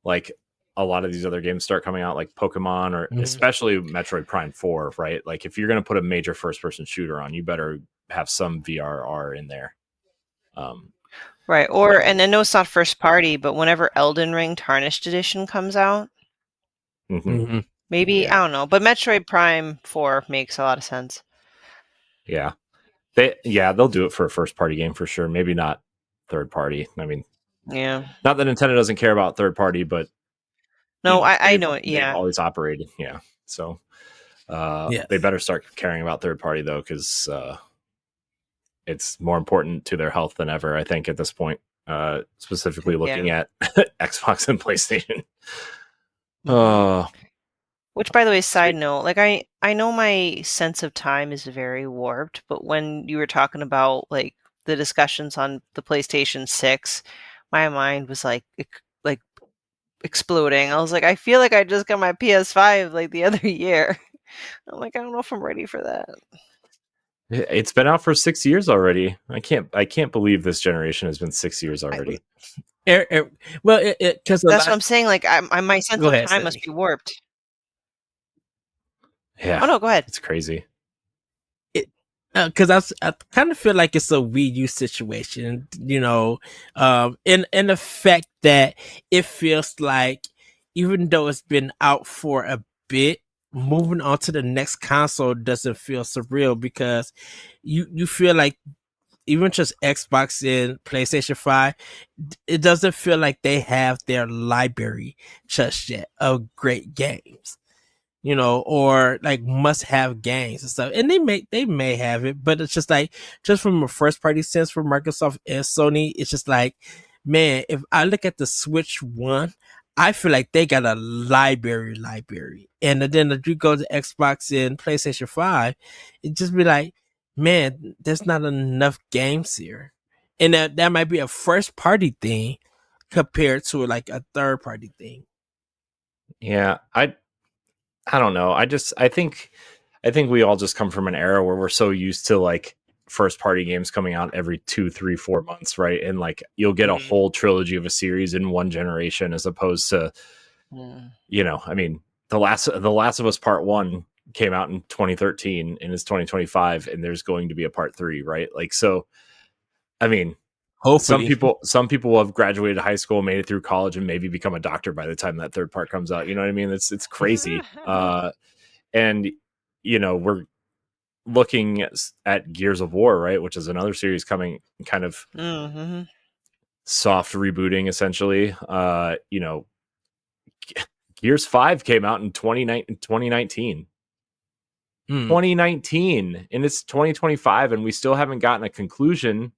like a lot of these other games start coming out, like Pokemon or especially Metroid Prime 4, right? Like if you're going to put a major first person shooter on, you better have some VRR in there. Right. And I know it's not first party, but whenever Elden Ring Tarnished Edition comes out, maybe, I don't know, but Metroid Prime 4 makes a lot of sense. Yeah. They'll do it for a first party game for sure. Maybe not third party. I mean, Yeah. Not that Nintendo doesn't care about third party, but no, I know it. They've Yeah. always operated. Yeah. So Yes. they better start caring about third party though, because it's more important to their health than ever, I think, at this point. Specifically looking at Xbox and PlayStation. Which, by the way, side note, like I know my sense of time is very warped, but when you were talking about like the discussions on the PlayStation 6, my mind was like exploding. I was like, I feel like I just got my PS5 like the other year. I'm like, I don't know if I'm ready for that. It's been out for 6 years already. I can't believe this generation has been 6 years already. Well, because that's what I'm saying. Like, my sense of time must be warped. Yeah. Oh no, go ahead. It's crazy. Because I kind of feel like it's a Wii U situation, you know, in the fact that it feels like even though it's been out for a bit, moving on to the next console doesn't feel surreal because you feel like even just Xbox and PlayStation 5, it doesn't feel like they have their library just yet of great games, you know, or like must have games and stuff. And they may have it, but it's just like, just from a first party sense for Microsoft and Sony, it's just like, man, if I look at the Switch One, I feel like they got a library. And then if you go to Xbox and PlayStation 5, it just be like, man, there's not enough games here. And that might be a first party thing compared to like a third party thing. Yeah, I don't know. I think we all just come from an era where we're so used to like first party games coming out every 2, 3, 4 months, right? And like you'll get a whole trilogy of a series in one generation, as opposed to, you know, I mean, the Last of Us Part 1 came out in 2013 and it's 2025, and there's going to be a Part 3, right? Like, so, I mean, hopefully. Some people will have graduated high school, made it through college, and maybe become a doctor by the time that third part comes out. You know what I mean? It's crazy. And you know, we're looking at Gears of War, right, which is another series coming, kind of soft rebooting, essentially. You know, Gears 5 came out in 2019. 2019, and it's 2025, and we still haven't gotten a conclusion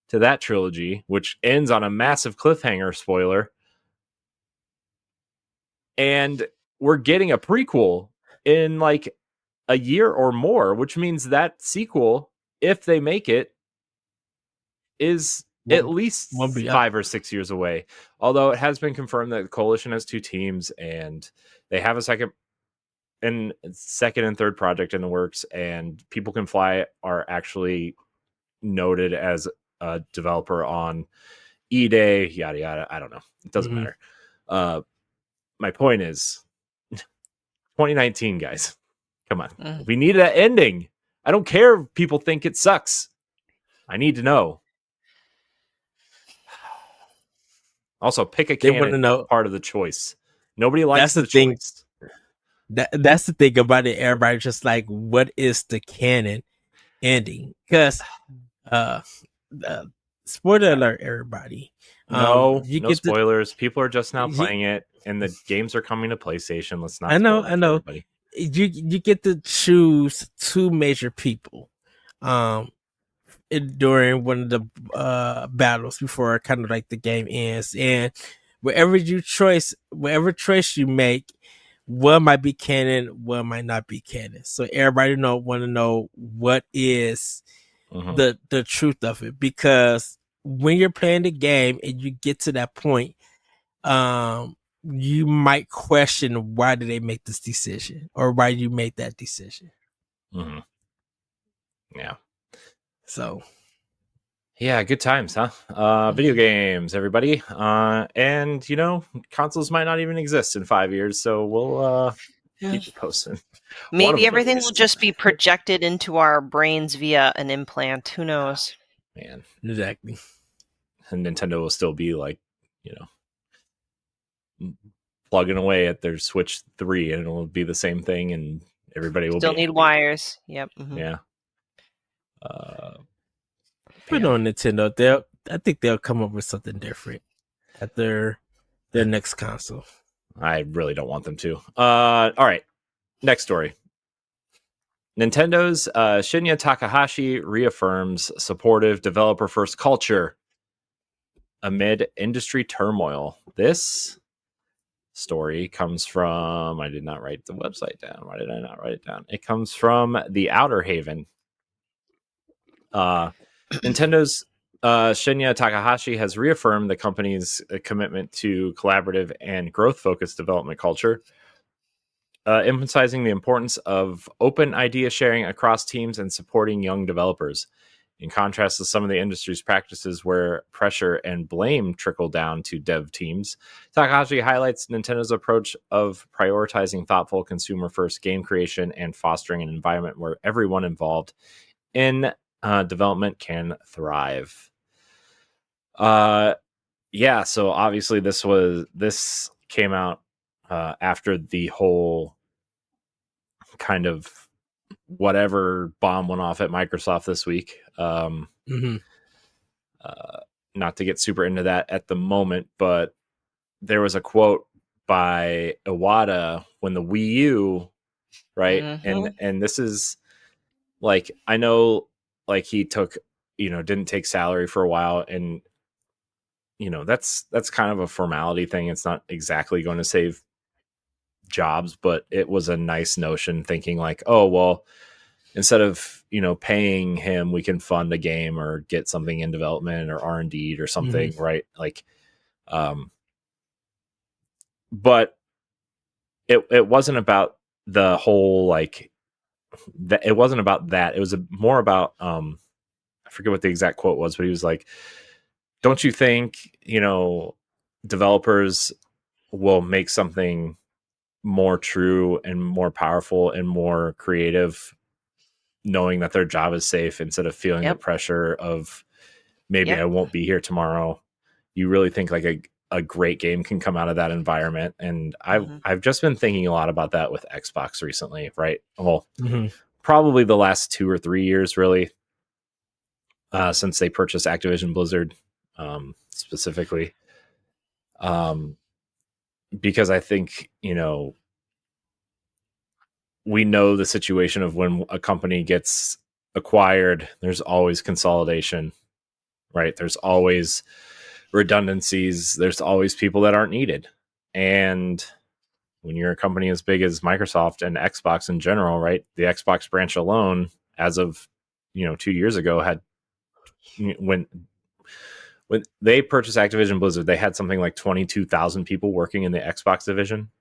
to that trilogy, which ends on a massive cliffhanger, spoiler. And we're getting a prequel in like a year or more, which means that sequel, if they make it, is at least 5 or 6 years away. Although it has been confirmed that the Coalition has 2 teams and they have a second and third project in the works, and People Can Fly are actually noted as a developer on E-Day, yada yada. I don't know. It doesn't matter. My point is 2019, guys. Come on. We need that ending. I don't care if people think it sucks. I need to know. Also, pick a canon part of the choice. Nobody likes the choice. That's the thing about it. Everybody's just like, what is the canon ending? Because spoiler alert, everybody. No spoilers. People are just now playing it, and the games are coming to PlayStation. Let's not. I know. Everybody. You get to choose 2 major people, during one of the battles before kind of like the game ends, and whatever choice you make, one might be canon, one might not be canon. So everybody want to know what is the truth of it, because when you're playing the game and you get to that point, you might question, why did they make this decision, or why you made that decision. Yeah. So yeah, good times, huh? Video games, everybody. And you know, consoles might not even exist in 5 years, so we'll keep you posted. Maybe everything will just be projected into our brains via an implant. Who knows? Man, exactly. And Nintendo will still be like, you know, plugging away at their Switch 3, and it'll be the same thing, and everybody will still need wires. Yep. Yeah. But on Nintendo, I think they'll come up with something different. at their next console. I really don't want them to. All right, next story. Nintendo's Shinya Takahashi reaffirms supportive developer-first culture amid industry turmoil. This story comes from, I did not write the website down. Why did I not write it down? It comes from the Outer Haven. Nintendo's Shinya Takahashi has reaffirmed the company's commitment to collaborative and growth-focused development culture, emphasizing the importance of open idea sharing across teams and supporting young developers. In contrast to some of the industry's practices where pressure and blame trickle down to dev teams, Takahashi highlights Nintendo's approach of prioritizing thoughtful consumer-first game creation and fostering an environment where everyone involved in development can thrive. Yeah, so obviously this came out after the whole kind of whatever bomb went off at Microsoft this week. Not to get super into that at the moment, but there was a quote by Iwata when the Wii U, right? And this is like, I know like he took, didn't take salary for a while, and that's kind of a formality thing. It's not exactly going to save jobs, but it was a nice notion, thinking like, oh, well, instead of paying him, we can fund a game or get something in development or R&D or something, right? Like, but it wasn't about the whole like that. It wasn't about that. It was more about I forget what the exact quote was, but he was like, "Don't you think developers will make something more true and more powerful and more creative, knowing that their job is safe instead of feeling the pressure of maybe I won't be here tomorrow? You really think like a great game can come out of that environment?" And I've just been thinking a lot about that with Xbox recently, right? Well, probably the last 2 or 3 years, really, since they purchased Activision Blizzard, specifically, because I think we know the situation of when a company gets acquired, there's always consolidation, right? There's always redundancies. There's always people that aren't needed. And when you're a company as big as Microsoft and Xbox in general, right? The Xbox branch alone, as of 2 years ago, had when they purchased Activision Blizzard, they had something like 22,000 people working in the Xbox division.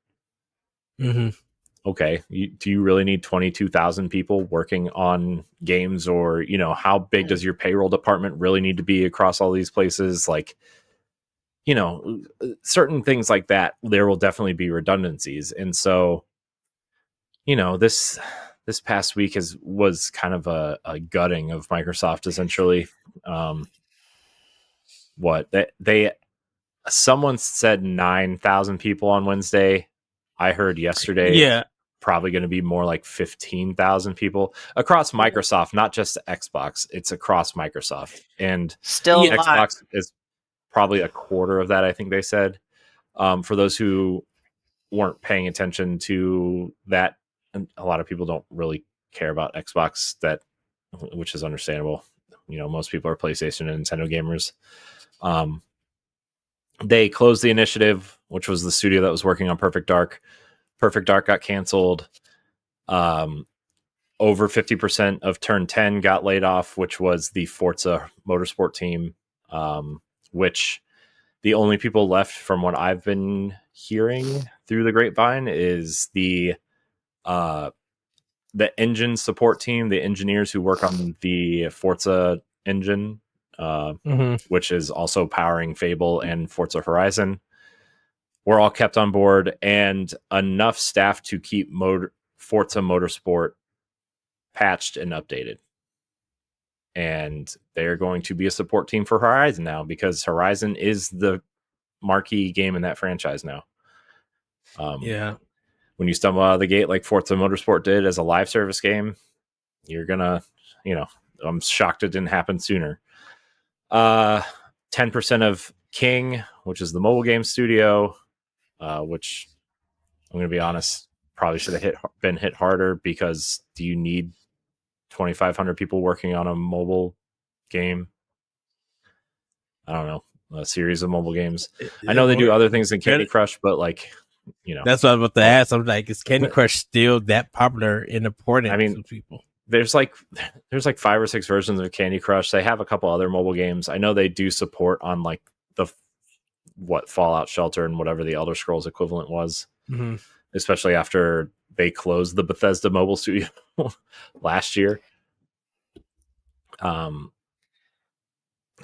Okay, do you really need 22,000 people working on games? Or how big does your payroll department really need to be across all these places? Like, certain things like that, there will definitely be redundancies. And so this past week was kind of a gutting of Microsoft, essentially. Someone said 9,000 people on Wednesday. I heard yesterday probably going to be more like 15,000 people across Microsoft, not just Xbox. It's across Microsoft, and still Xbox is probably a quarter of that, I think they said. For those who weren't paying attention to that, and a lot of people don't really care about Xbox, which is understandable. Most people are PlayStation and Nintendo gamers. They closed the initiative, which was the studio that was working on Perfect Dark. Perfect Dark got canceled. Over 50% of Turn 10 got laid off, which was the Forza Motorsport team, which the only people left, from what I've been hearing through the grapevine, is the engine support team, the engineers who work on the Forza engine, which is also powering Fable and Forza Horizon. We're all kept on board, and enough staff to keep Forza Motorsport patched and updated. And they're going to be a support team for Horizon now, because Horizon is the marquee game in that franchise now. When you stumble out of the gate like Forza Motorsport did as a live service game, you're gonna, I'm shocked it didn't happen sooner. 10% of King, which is the mobile game studio, which I'm going to be honest, probably should have been hit harder, because do you need 2,500 people working on a mobile game? I don't know, a series of mobile games. I know they do other things than Candy Crush, but like, that's what I was about to ask. I'm like, is Candy Crush still that popular and important to people? There's like 5 or 6 versions of Candy Crush. They have a couple other mobile games. I know they do support on like the Fallout Shelter and whatever the Elder Scrolls equivalent was, especially after they closed the Bethesda mobile studio last year.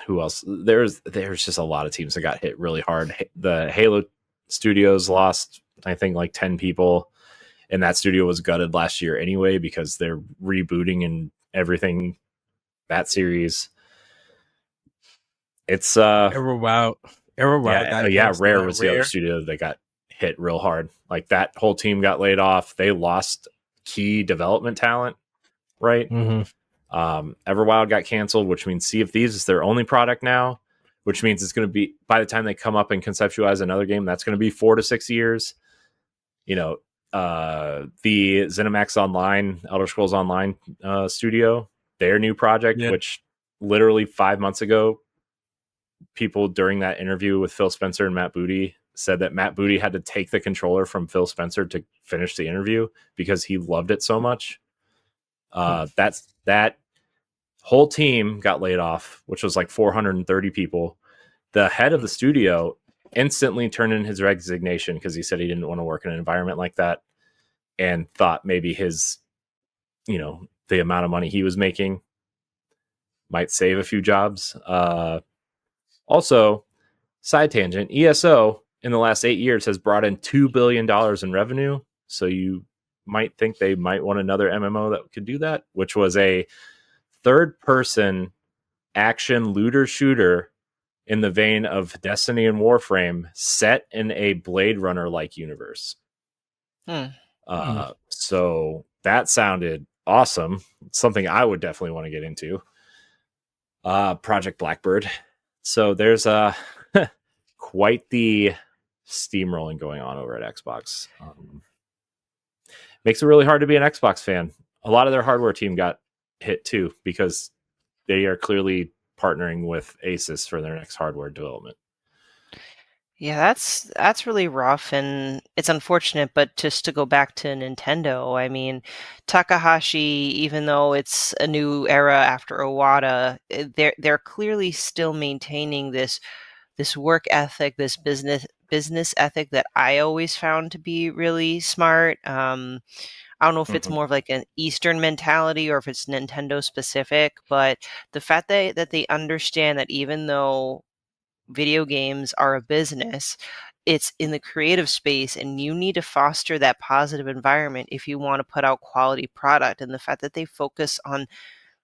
Who else? There's just a lot of teams that got hit really hard. The Halo Studios lost, I think, like 10 people. And that studio was gutted last year anyway, because they're rebooting and everything, that series. It's Everwild. Rare was the other studio that got hit real hard. Like, that whole team got laid off. They lost key development talent, right? Everwild got canceled, which means Sea of Thieves is their only product now, which means it's going to be, by the time they come up and conceptualize another game, that's going to be 4 to 6 years. The ZeniMax Online, Elder Scrolls Online studio, their new project, which literally 5 months ago, people during that interview with Phil Spencer and Matt Booty said that Matt Booty had to take the controller from Phil Spencer to finish the interview because he loved it so much. That whole team got laid off, which was like 430 people. The head of the studio instantly turned in his resignation because he said he didn't want to work in an environment like that, and thought maybe his, the amount of money he was making might save a few jobs. Also, side tangent, ESO in the last 8 years has brought in $2 billion in revenue. So you might think they might want another MMO that could do that, which was a third-person action looter shooter in the vein of Destiny and Warframe, set in a Blade Runner-like universe. So that sounded awesome. Something I would definitely want to get into. Project Blackbird. So there's quite the steamrolling going on over at Xbox. Makes it really hard to be an Xbox fan. A lot of their hardware team got hit too, because they are clearly partnering with Asus for their next hardware development. Yeah, that's really rough, and it's unfortunate. But just to go back to Nintendo, I mean, Takahashi, even though it's a new era after Iwata, they're clearly still maintaining this work ethic, this business ethic that I always found to be really smart. I don't know if it's more of like an Eastern mentality or if it's Nintendo specific, but the fact that they understand that even though video games are a business, it's in the creative space, and you need to foster that positive environment if you want to put out quality product. And the fact that they focus on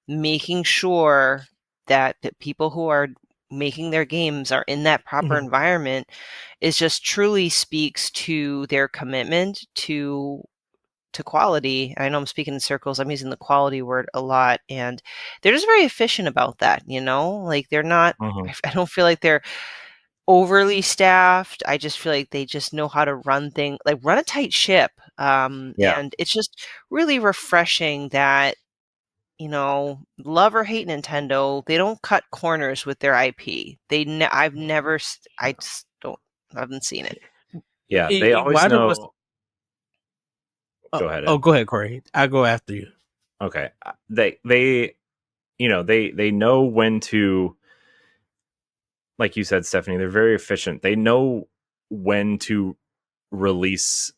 making sure that the people who are making their games are in that proper environment is just truly speaks to their commitment to quality. I know I'm speaking in circles. I'm using the quality word a lot, and they're just very efficient about that. Like they're not. I don't feel like they're overly staffed. I just feel like they just know how to run things, like run a tight ship. And it's just really refreshing that, love or hate Nintendo, they don't cut corners with their IP. I haven't seen it. Yeah, they always know. Go ahead. Oh, go ahead, Corey. I'll go after you. Okay. They know when to, like you said, Stephanie, they're very efficient. They know when to release,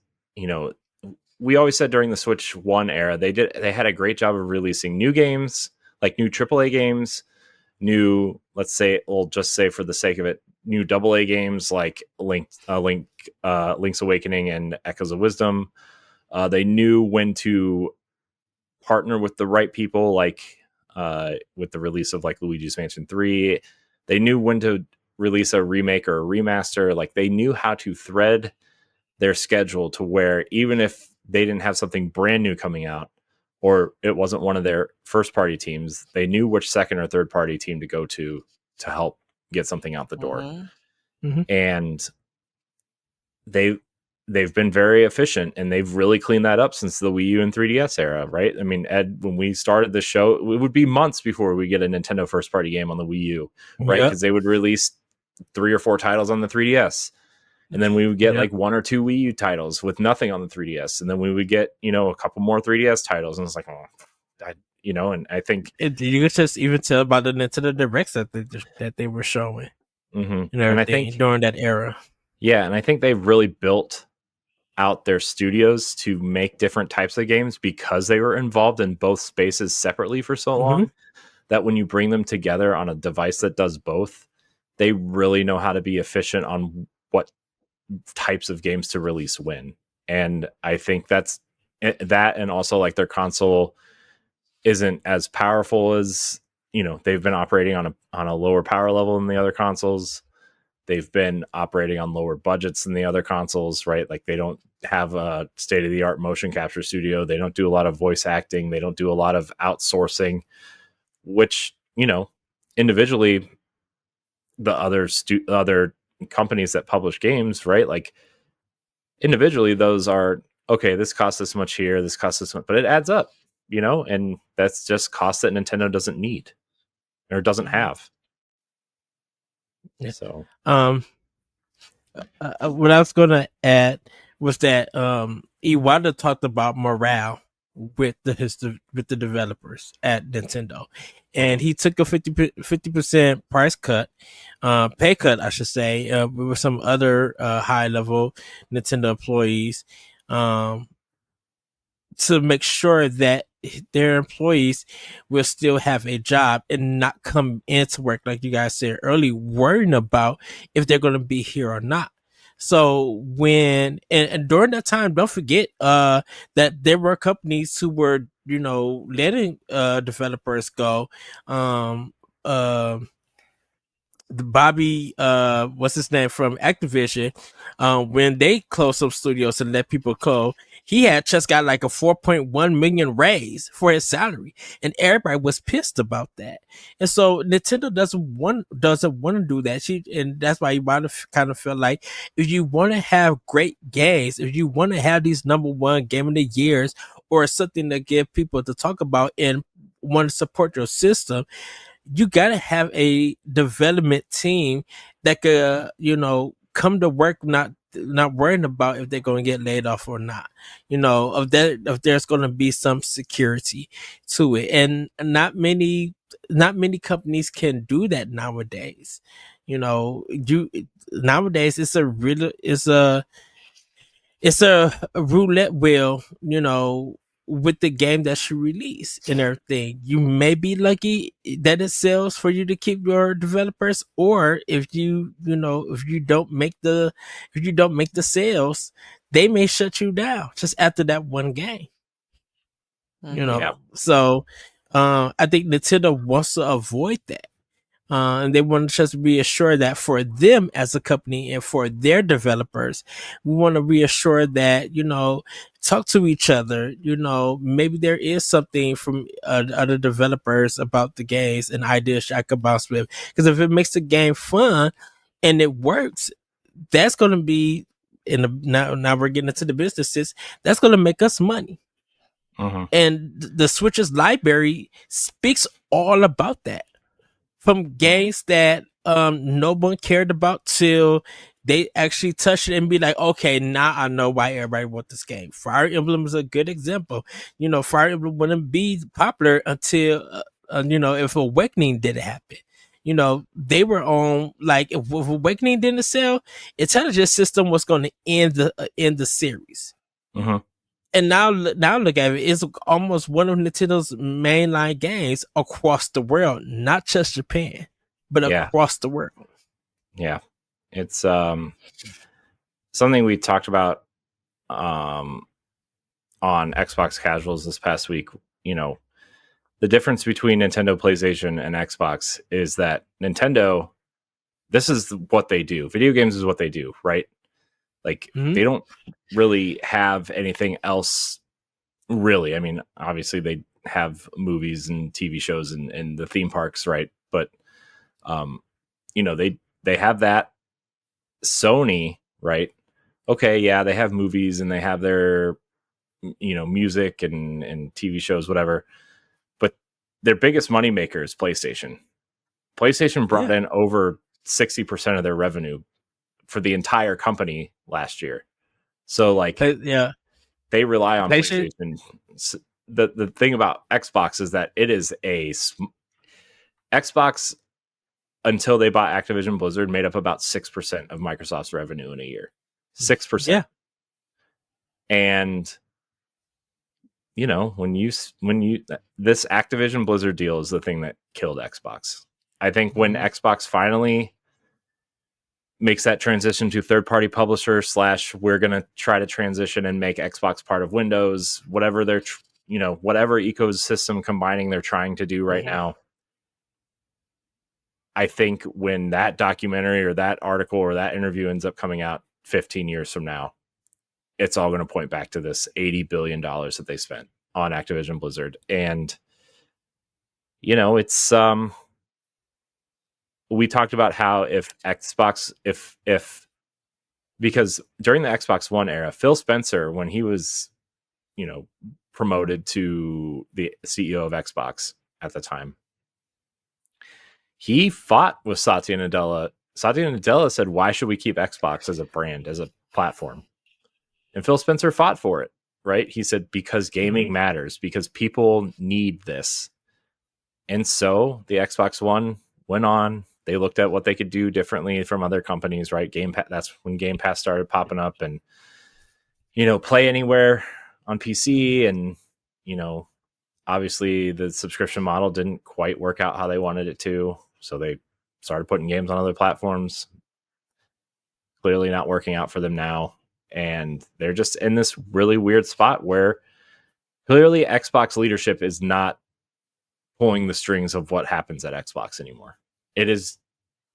we always said during the Switch 1 era, they had a great job of releasing new games, like new AAA games, new, we'll just say for the sake of it, new AA games like Link's Awakening and Echoes of Wisdom. They knew when to partner with the right people, like with the release of like Luigi's Mansion 3. They knew when to release a remake or a remaster. Like they knew how to thread their schedule to where even if they didn't have something brand new coming out, or it wasn't one of their first party teams, they knew which second or third party team to go to help get something out the door. and they've been very efficient, and they've really cleaned that up since the Wii U and 3DS era, right? I mean, Ed, when we started the show, it would be months before we get a Nintendo first party game on the Wii U, right? Because they would release 3 or 4 titles on the 3DS, and then we would get like 1 or 2 Wii U titles with nothing on the 3DS, and then we would get, you know, a couple more 3DS titles, and it's like, and I think you could just even tell about the Nintendo Directs that they were showing, and I think during that era. Yeah, and I think they've really built out their studios to make different types of games because they were involved in both spaces separately for so long, that when you bring them together on a device that does both, they really know how to be efficient on what types of games to release when. And I think that's that, and also like their console isn't as powerful as, you know, they've been operating on a lower power level than the other consoles. They've been operating on lower budgets than the other consoles, right? Like they don't have a state-of-the-art motion capture studio. They don't do a lot of voice acting. They don't do a lot of outsourcing, which, you know, individually, the other companies that publish games, right? Like individually, those are, okay, this costs this much here, this costs this much, but it adds up, you know, and that's just costs that Nintendo doesn't need or doesn't have. Yeah. So, what I was gonna add was that Iwata talked about morale with the developers at Nintendo, and he took a 50% price cut, pay cut, I should say, with some other high level Nintendo employees, to make sure that their employees will still have a job and not come into work, like you guys said earlier, worrying about if they're going to be here or not. So when and during that time, don't forget that there were companies who were, you know, letting developers go. The Bobby, what's his name from Activision, when they closed some studios and let people go, he had just got like a 4.1 million raise for his salary, and everybody was pissed about that. And so Nintendo doesn't want to do that. And that's why you want to kind of feel like if you want to have great games, if you want to have these #1 game of the years or something to give people to talk about and want to support your system, you gotta have a development team that could, you know, come to work not worrying about if they're going to get laid off or not. You know, if there's going to be some security to it, and not many companies can do that nowadays. You know, nowadays it's a roulette wheel, you know, with the game that you release and everything. You may be lucky that it sells for you to keep your developers, or if you don't make the sales, they may shut you down just after that one game. You know, so I think Nintendo wants to avoid that. And they want to just reassure that for them as a company and for their developers, we want to reassure that, you know, talk to each other, you know, maybe there is something from other developers about the games and ideas I could bounce with. Because if it makes the game fun and it works, that's going to be, now we're getting into the businesses, that's going to make us money. And the Switch's library speaks all about that. From games that no one cared about till they actually touch it and be like, okay, now I know why everybody wants this game. Fire Emblem is a good example. You know, Fire Emblem wouldn't be popular until, you know, if Awakening didn't happen. You know, they were on, like, if Awakening didn't sell, Intelligence System was going to end the series. And now look at it. It's almost one of Nintendo's mainline games across the world, not just Japan, but across the world. Yeah. It's something we talked about on Xbox Casuals this past week. You know, the difference between Nintendo, PlayStation, and Xbox is that Nintendo, this is what they do. Video games is what they do, right? Like, they don't really have anything else, really. I mean, obviously, they have movies and TV shows and the theme parks, right? But, you know, they have that. Sony, right? Okay, yeah, they have movies and they have their, music and TV shows, whatever. But their biggest moneymaker is PlayStation. PlayStation brought in over 60% of their revenue for the entire company last year. So they rely on PlayStation. The thing about Xbox is that it is Xbox, until they bought Activision Blizzard, made up about 6% of Microsoft's revenue in a year. 6%. Yeah. And when you this Activision Blizzard deal is the thing that killed Xbox. I think when Xbox finally makes that transition to third-party publisher / we're going to try to transition and make Xbox part of Windows, whatever they're whatever ecosystem combining they're trying to do right now. I think when that documentary or that article or that interview ends up coming out 15 years from now, it's all going to point back to this $80 billion that they spent on Activision Blizzard. And, it's, we talked about how if Xbox, because during the Xbox One era, Phil Spencer, when he was, promoted to the CEO of Xbox at the time, he fought with Satya Nadella. Satya Nadella said, why should we keep Xbox as a brand, as a platform? And Phil Spencer fought for it, right? He said, because gaming matters, because people need this. And so the Xbox One went on. They looked at what they could do differently from other companies, right? Game Pass, that's when Game Pass started popping up, and, Play Anywhere on PC. And, obviously the subscription model didn't quite work out how they wanted it to. So they started putting games on other platforms. Clearly not working out for them now. And they're just in this really weird spot where clearly Xbox leadership is not pulling the strings of what happens at Xbox anymore. It is,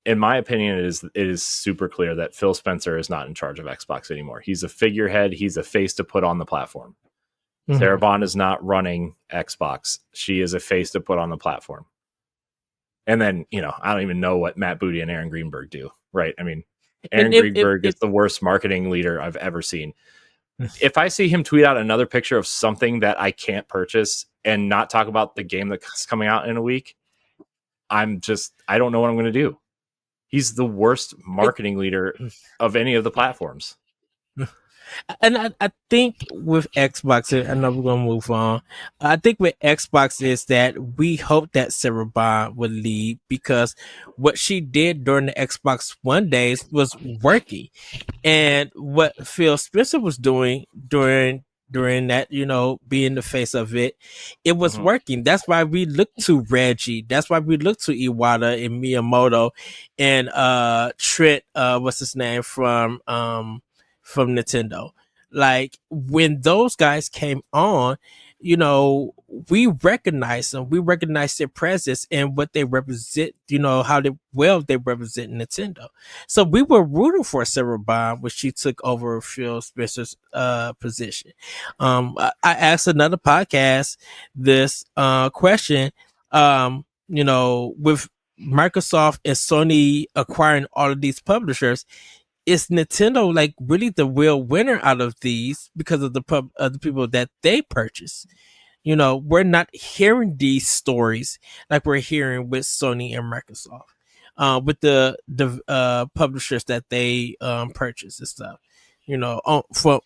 in my opinion, it is super clear that Phil Spencer is not in charge of Xbox anymore. He's a figurehead. He's a face to put on the platform. Sarah Bond is not running Xbox. She is a face to put on the platform. And then, I don't even know what Matt Booty and Aaron Greenberg do, right? I mean, Aaron Greenberg is the worst marketing leader I've ever seen. If I see him tweet out another picture of something that I can't purchase and not talk about the game that's coming out in a week, I don't know what I'm going to do. He's the worst marketing leader of any of the platforms. And I think with Xbox, I know we're going to move on. I think with Xbox is that we hope that Sarah Bond would lead, because what she did during the Xbox One days was working. And what Phil Spencer was doing during that, being the face of it was working. That's why we look to Reggie. That's why we look to Iwata and Miyamoto and Trent, what's his name, from Nintendo. Like, when those guys came on, we recognize them. We recognize their presence and what they represent, how they represent Nintendo. So we were rooting for Sarah Bond when she took over Phil Spencer's position. I asked another podcast this question, with Microsoft and Sony acquiring all of these publishers, is Nintendo like really the real winner out of these because of the people that they purchase? We're not hearing these stories like we're hearing with Sony and Microsoft, with the publishers that they purchase and stuff. From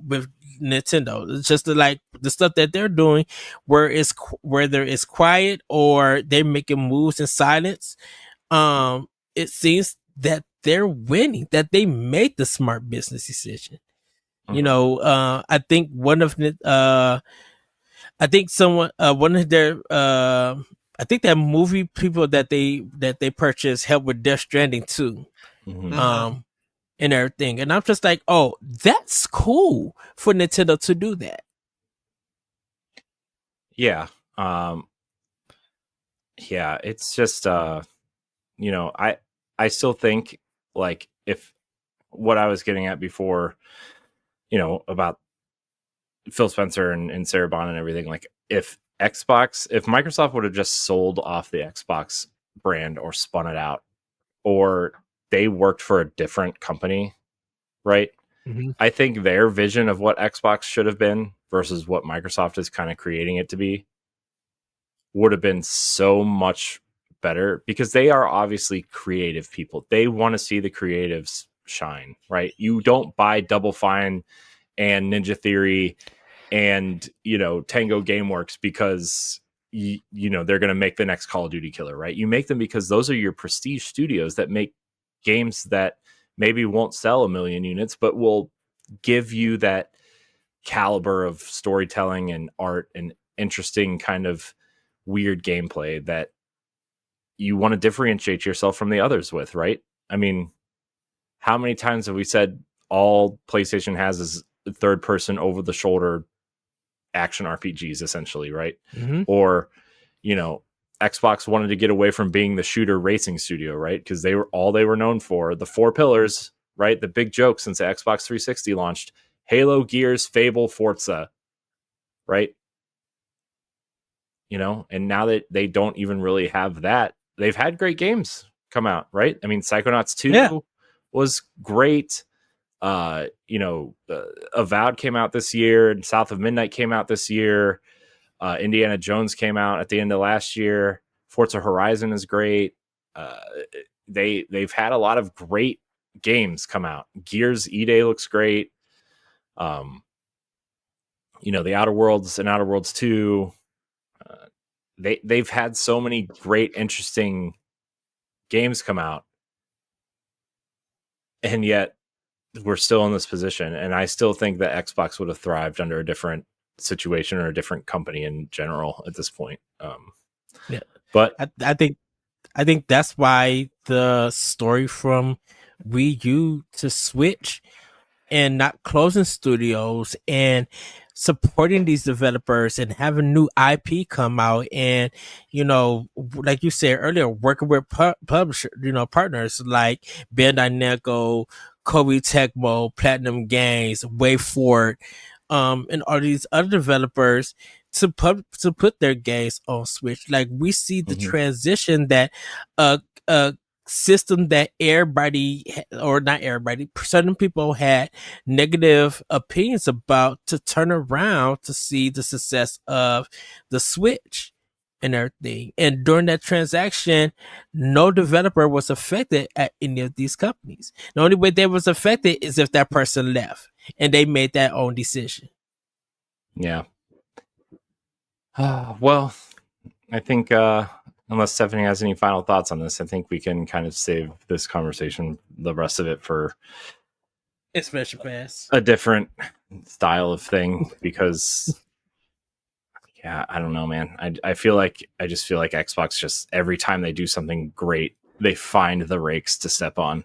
with Nintendo, it's just like the stuff that they're doing, whether it's quiet or they're making moves in silence. It seems that they're winning, that they made the smart business decision. I think one of their I think that movie people that they purchased helped with Death Stranding too. And everything. And I'm just like, oh, that's cool for Nintendo to do that. Yeah. Yeah, it's just I still think, like, if what I was getting at before, about Phil Spencer and Sarah Bond and everything, like, if Microsoft would have just sold off the Xbox brand or spun it out, or they worked for a different company, right? Mm-hmm. I think their vision of what Xbox should have been versus what Microsoft is kind of creating it to be would have been so much better, because they are obviously creative people. They want to see the creatives shine, right? You don't buy Double Fine and Ninja Theory and, you know, Tango Gameworks because you know they're going to make the next Call of Duty killer, right? You make them because those are your prestige studios that make games that maybe won't sell 1 million units, but will give you that caliber of storytelling and art and interesting kind of weird gameplay that you want to differentiate yourself from the others with, right? I mean, how many times have we said all PlayStation has is third person over the shoulder action RPGs, essentially, right? Mm-hmm. Or, you know, Xbox wanted to get away from being the shooter racing studio, right? Because they were known for the 4 pillars, right? The big joke since the Xbox 360 launched: Halo, Gears, Fable, Forza, right? You know, and now that they don't even really have that, they've had great games come out, right? I mean, Psychonauts 2 was great. You know, Avowed came out this year, and South of Midnight came out this year. Indiana Jones came out at the end of last year. Forza Horizon is great. They've had a lot of great games come out. Gears E-Day looks great. You know, the Outer Worlds and Outer Worlds 2. They've had so many great, interesting games come out, and yet we're still in this position. And I still think that Xbox would have thrived under a different situation or a different company in general at this point. Yeah, but I think that's why the story from Wii U to Switch and not closing studios and supporting these developers and having new IP come out, and, you know, like you said earlier, working with publisher, you know, partners like Bandai Namco, Koei Tecmo, Platinum Games, WayForward, and all these other developers to put their games on Switch. Like, we see the transition that system that everybody, or not everybody, certain people had negative opinions about, to turn around to see the success of the Switch and everything. And during that transaction, no developer was affected at any of these companies. The only way they was affected is if that person left and they made that own decision. Yeah. Well, I think unless Stephanie has any final thoughts on this, I think we can kind of save this conversation, the rest of it, for Expansion Pass, a different style of thing, because yeah, I don't know, man. I just feel like Xbox, just every time they do something great, they find the rakes to step on,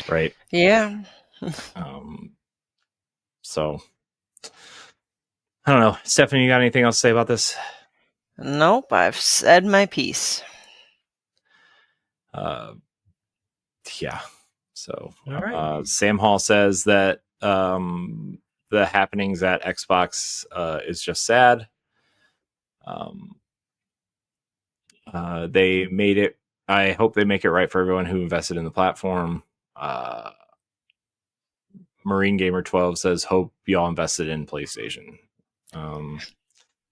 right? Yeah. So I don't know. Stephanie, you got anything else to say about this? Nope, I've said my piece. Yeah. So all right. Sam Hall says that the happenings at Xbox is just sad. They made it. I hope they make it right for everyone who invested in the platform. Marine Gamer 12 says, hope y'all invested in PlayStation.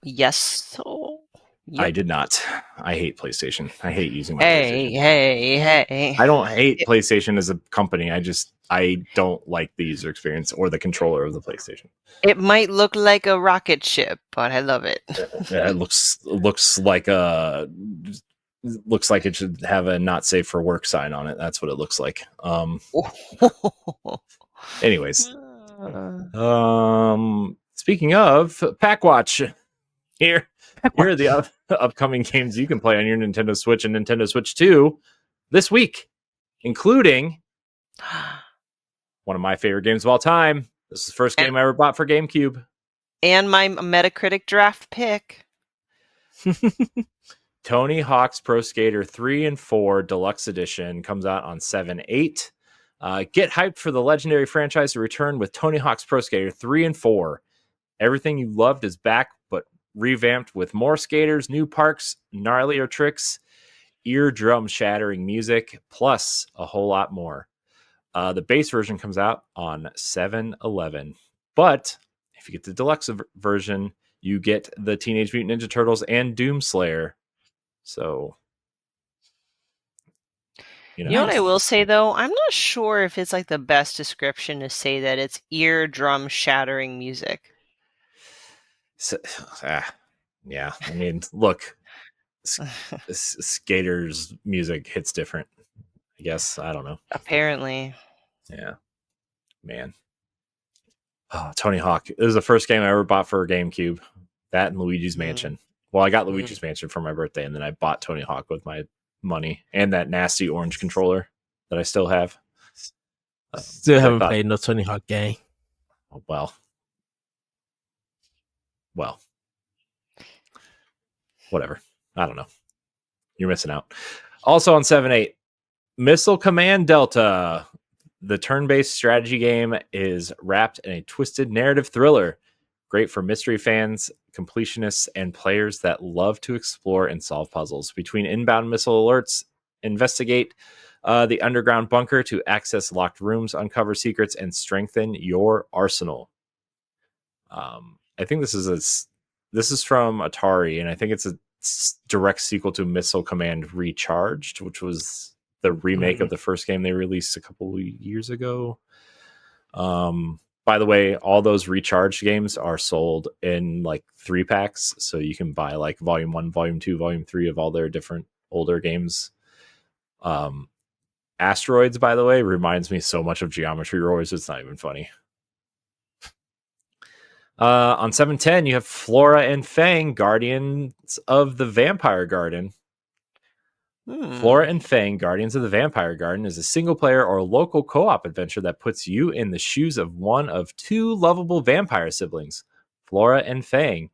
Yes. So, yep. I did not. I hate PlayStation. I hate using my PlayStation. Hey. I don't hate PlayStation as a company. I don't like the user experience or the controller of the PlayStation. It might look like a rocket ship, but I love it. Yeah, it looks like it should have a not safe for work sign on it. That's what it looks like. Anyways, speaking of Packwatch, here are the upcoming games you can play on your Nintendo Switch and Nintendo Switch 2 this week, including one of my favorite games of all time. This is the first game I ever bought for GameCube. And my Metacritic draft pick. Tony Hawk's Pro Skater 3 and 4 Deluxe Edition comes out on 7/8. Get hyped for the legendary franchise to return with Tony Hawk's Pro Skater 3 and 4. Everything you loved is back, but revamped with more skaters, new parks, gnarlier tricks, eardrum shattering music, plus a whole lot more. The base version comes out on 7/11. But if you get the deluxe version, you get the Teenage Mutant Ninja Turtles and Doomslayer. So, you know what I will say, though? I'm not sure if it's like the best description to say that it's eardrum shattering music. So, yeah, I mean, look, skaters' music hits different. I guess. I don't know. Apparently. Yeah. Man. Oh, Tony Hawk. This is the first game I ever bought for a GameCube. That and Luigi's Mansion. Well, I got Luigi's Mansion for my birthday, and then I bought Tony Hawk with my money and that nasty orange controller that I still have. Still haven't played no Tony Hawk game. Well. Whatever. I don't know. You're missing out. Also on 7/8, Missile Command Delta. The turn-based strategy game is wrapped in a twisted narrative thriller. Great for mystery fans, completionists, and players that love to explore and solve puzzles. Between inbound missile alerts, investigate the underground bunker to access locked rooms, uncover secrets, and strengthen your arsenal. I think this is from Atari, and I think it's a direct sequel to Missile Command Recharged, which was the remake of the first game they released a couple of years ago. By the way, all those Recharged games are sold in like 3-packs, so you can buy like Volume 1, Volume 2, Volume 3 of all their different older games. Asteroids, by the way, reminds me so much of Geometry Wars, it's not even funny. On 7/10, you have Flora and Fang, Guardians of the Vampire Garden. Flora and Fang, Guardians of the Vampire Garden is a single-player or local co-op adventure that puts you in the shoes of one of two lovable vampire siblings, Flora and Fang,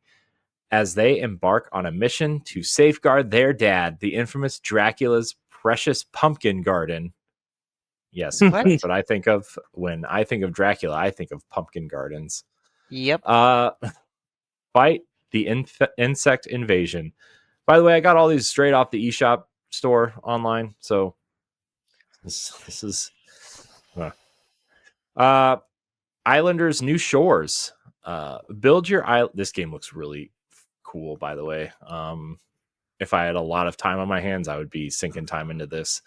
as they embark on a mission to safeguard their dad, the infamous Dracula's precious pumpkin garden. Yes, that's what I think of when I think of Dracula. I think of pumpkin gardens. Yep. Fight the insect invasion. By the way, I got all these straight off the eShop store online, so this is Islanders New Shores. Build your island. This game looks really cool, by the way. If I had a lot of time on my hands, I would be sinking time into this.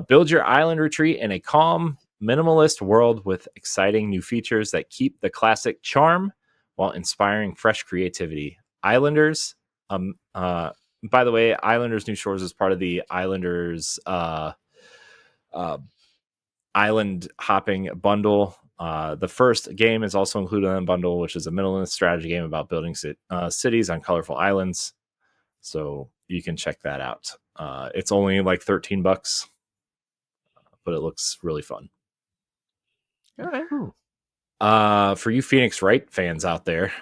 Build your island retreat in a calm, minimalist world with exciting new features that keep the classic charm while inspiring fresh creativity. Islanders, by the way, Islanders New Shores is part of the Islanders island hopping bundle. The first game is also included in the bundle, which is a minimalist strategy game about building cities on colorful islands. So you can check that out. It's only like $13, but it looks really fun. All right. For you Phoenix Wright fans out there,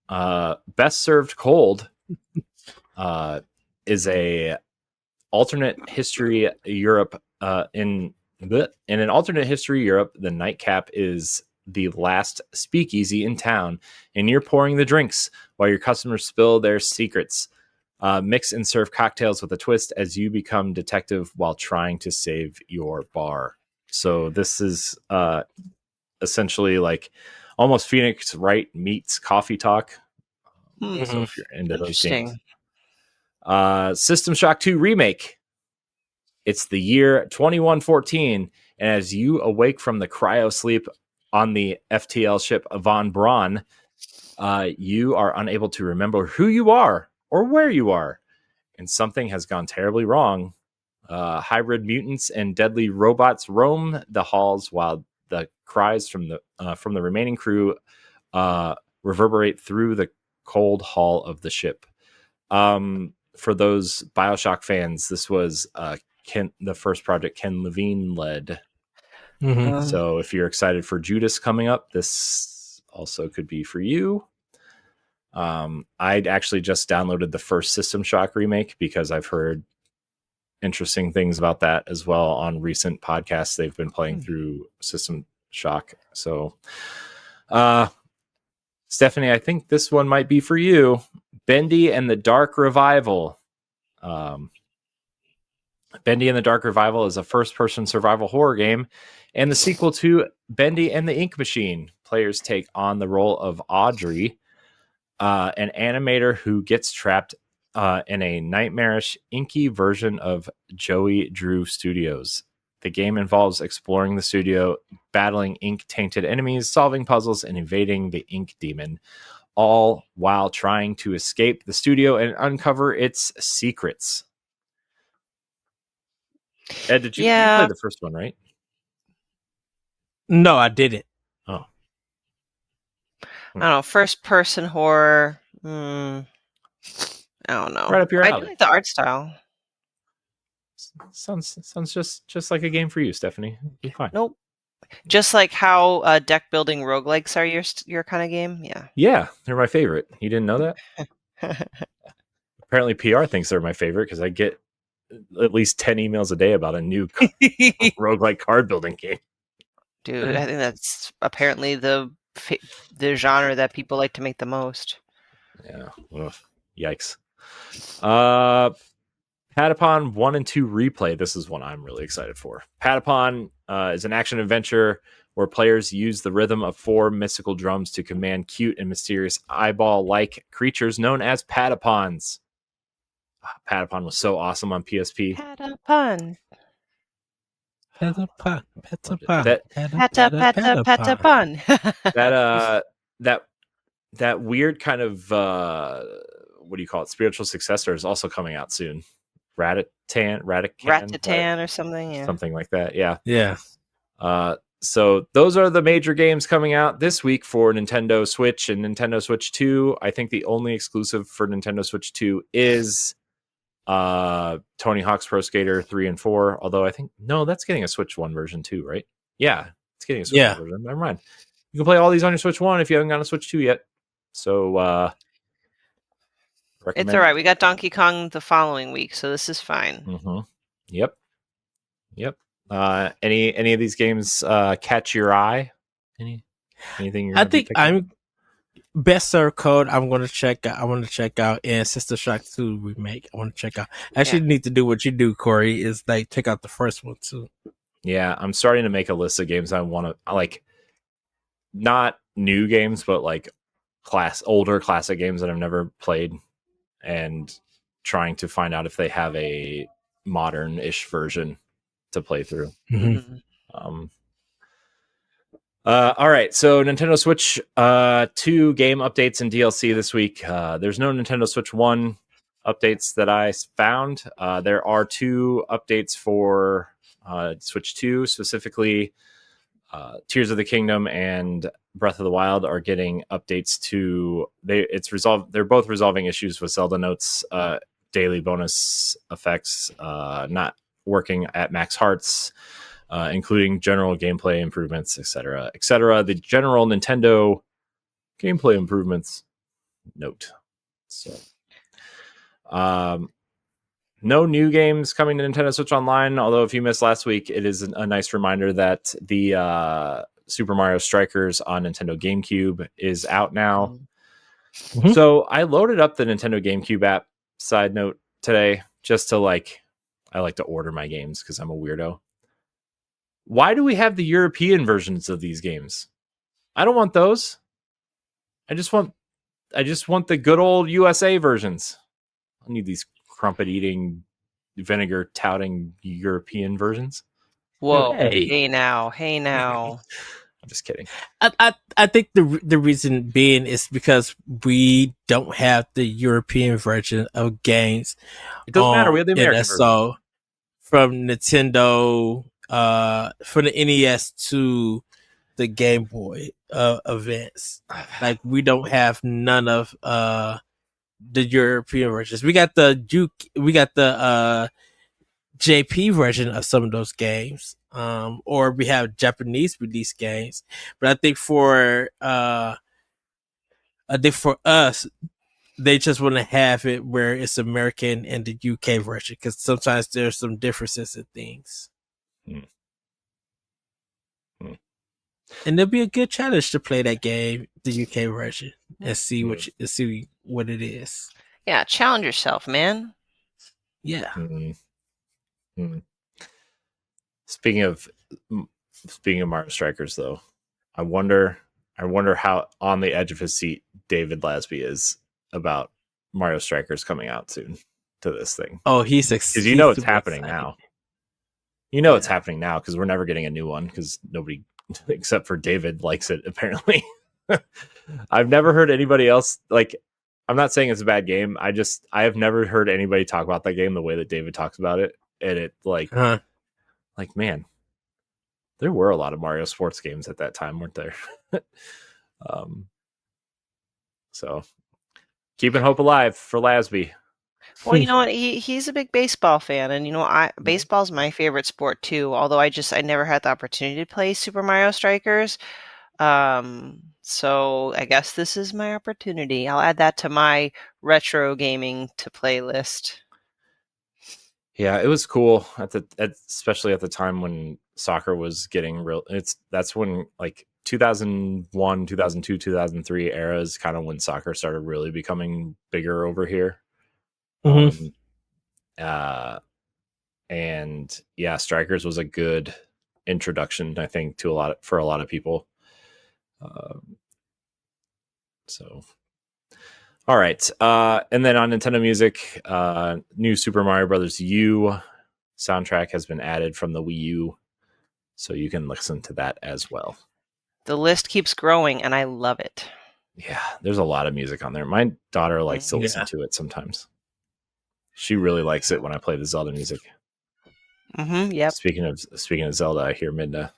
Best Served Cold is a alternate history Europe. In an alternate history Europe, the nightcap is the last speakeasy in town, and you're pouring the drinks while your customers spill their secrets. Mix and serve cocktails with a twist as you become detective while trying to save your bar. So this is essentially like almost Phoenix Wright meets Coffee Talk. So if you're into those games. System Shock 2 Remake. It's the year 2114, and as you awake from the cryo sleep on the FTL ship Von Braun, you are unable to remember who you are or where you are, and something has gone terribly wrong. Hybrid mutants and deadly robots roam the halls while the cries from the remaining crew reverberate through the cold hull of the ship. For those BioShock fans, this was the first project Ken Levine led. So if you're excited for Judas coming up, this also could be for you. I'd actually just downloaded the first System Shock remake because I've heard interesting things about that as well on recent podcasts. They've been playing through System Shock. So, Stephanie, I think this one might be for you. Bendy and the Dark Revival. Bendy and the Dark Revival is a first-person survival horror game and the sequel to Bendy and the Ink Machine. Players take on the role of Audrey, an animator who gets trapped in a nightmarish, inky version of Joey Drew Studios. The game involves exploring the studio, battling ink-tainted enemies, solving puzzles, and evading the ink demon, all while trying to escape the studio and uncover its secrets. Ed, you play the first one, right? No, I didn't. Oh. I don't know. First person horror. I don't know. Right up your alley. I do like the art style. Sounds just like a game for you, Stephanie. Be fine. Nope. Just like how deck building roguelikes are your kind of game. Yeah. Yeah, they're my favorite. You didn't know that? Apparently PR thinks they're my favorite because I get at least 10 emails a day about a new roguelike card building game. Dude, I think that's apparently the genre that people like to make the most. Yeah. Ugh. Yikes. Patapon 1 and 2 replay. This is one I'm really excited for. Patapon is an action adventure where players use the rhythm of 4 mystical drums to command cute and mysterious eyeball-like creatures known as Patapons. Patapon was so awesome on PSP. Patapon. Patapon. That weird kind of what do you call it? Spiritual successor is also coming out soon. Ratatan or something. Yeah. Something like that. Yeah. Yeah. So those are the major games coming out this week for Nintendo Switch and Nintendo Switch 2. I think the only exclusive for Nintendo Switch 2 is Tony Hawk's Pro Skater 3 and 4. Although I think that's getting a Switch 1 version too, right? Yeah, it's getting a Switch 1 version. Never mind. You can play all these on your Switch 1 if you haven't got a Switch 2 yet. So it's all right. We got Donkey Kong the following week, so this is fine. Mm-hmm. Yep. Any of these games catch your eye? Anything? I think I'm Best Served Code. I'm going to check out. I want to check out and Sister Shock 2 remake. I want to check out. I actually need to do what you do, Corey. Is like check out the first one too. Yeah, I'm starting to make a list of games I want to like. Not new games, but like older classic games that I've never played, and trying to find out if they have a modern-ish version to play through. Mm-hmm. All right, so Nintendo Switch 2 game updates and DLC this week. There's no Nintendo Switch 1 updates that I found. There are 2 updates for Switch 2, specifically Tears of the Kingdom and Breath of the Wild are getting updates to they're both resolving issues with Zelda Notes daily bonus effects not working at max hearts, including general gameplay improvements, etc. The general Nintendo gameplay improvements note. So no new games coming to Nintendo Switch Online, although if you missed last week, it is a nice reminder that the Super Mario Strikers on Nintendo GameCube is out now. Mm-hmm. So I loaded up the Nintendo GameCube app, side note, today, just to I like to order my games because I'm a weirdo. Why do we have the European versions of these games? I don't want those. I just want the good old USA versions. I need these crumpet-eating, vinegar-touting European versions. Whoa! Hey now! I'm just kidding. I think the reason being is because we don't have the European version of games. It doesn't matter. We have the American version. So from Nintendo, from the NES to the Game Boy events, like we don't have none of the European versions. We got the JP version of some of those games, or we have Japanese release games. But I think for us, they just want to have it where it's American and the UK version because sometimes there's some differences in things. And it'll be a good challenge to play that game, the UK version, and see what it is. Yeah, challenge yourself, man. Yeah. Hmm. Speaking of Mario Strikers, though, I wonder how on the edge of his seat David Lasby is about Mario Strikers coming out soon to this thing. Oh, he's because it's happening excited. now. It's happening now because we're never getting a new one because nobody except for David likes it apparently. I've never heard anybody else like. I'm not saying it's a bad game. I have never heard anybody talk about that game the way that David talks about it, and it like man, there were a lot of Mario sports games at that time, weren't there? So keeping hope alive for Lasby. Well, you know what? He's a big baseball fan, and baseball's my favorite sport too. Although I never had the opportunity to play Super Mario Strikers. So I guess this is my opportunity. I'll add that to my retro gaming to playlist. Yeah, it was cool especially at the time when soccer was getting real. That's when like 2001, 2002, 2003 era is kind of when soccer started really becoming bigger over here. Mm-hmm. And yeah, Strikers was a good introduction, I think, for a lot of people. So, all right. And then on Nintendo Music, new Super Mario Brothers U soundtrack has been added from the Wii U, so you can listen to that as well. The list keeps growing, and I love it. Yeah, there's a lot of music on there. My daughter likes to listen to it sometimes. She really likes it when I play the Zelda music. Mm-hmm. Yep. Speaking of Zelda, I hear Midna.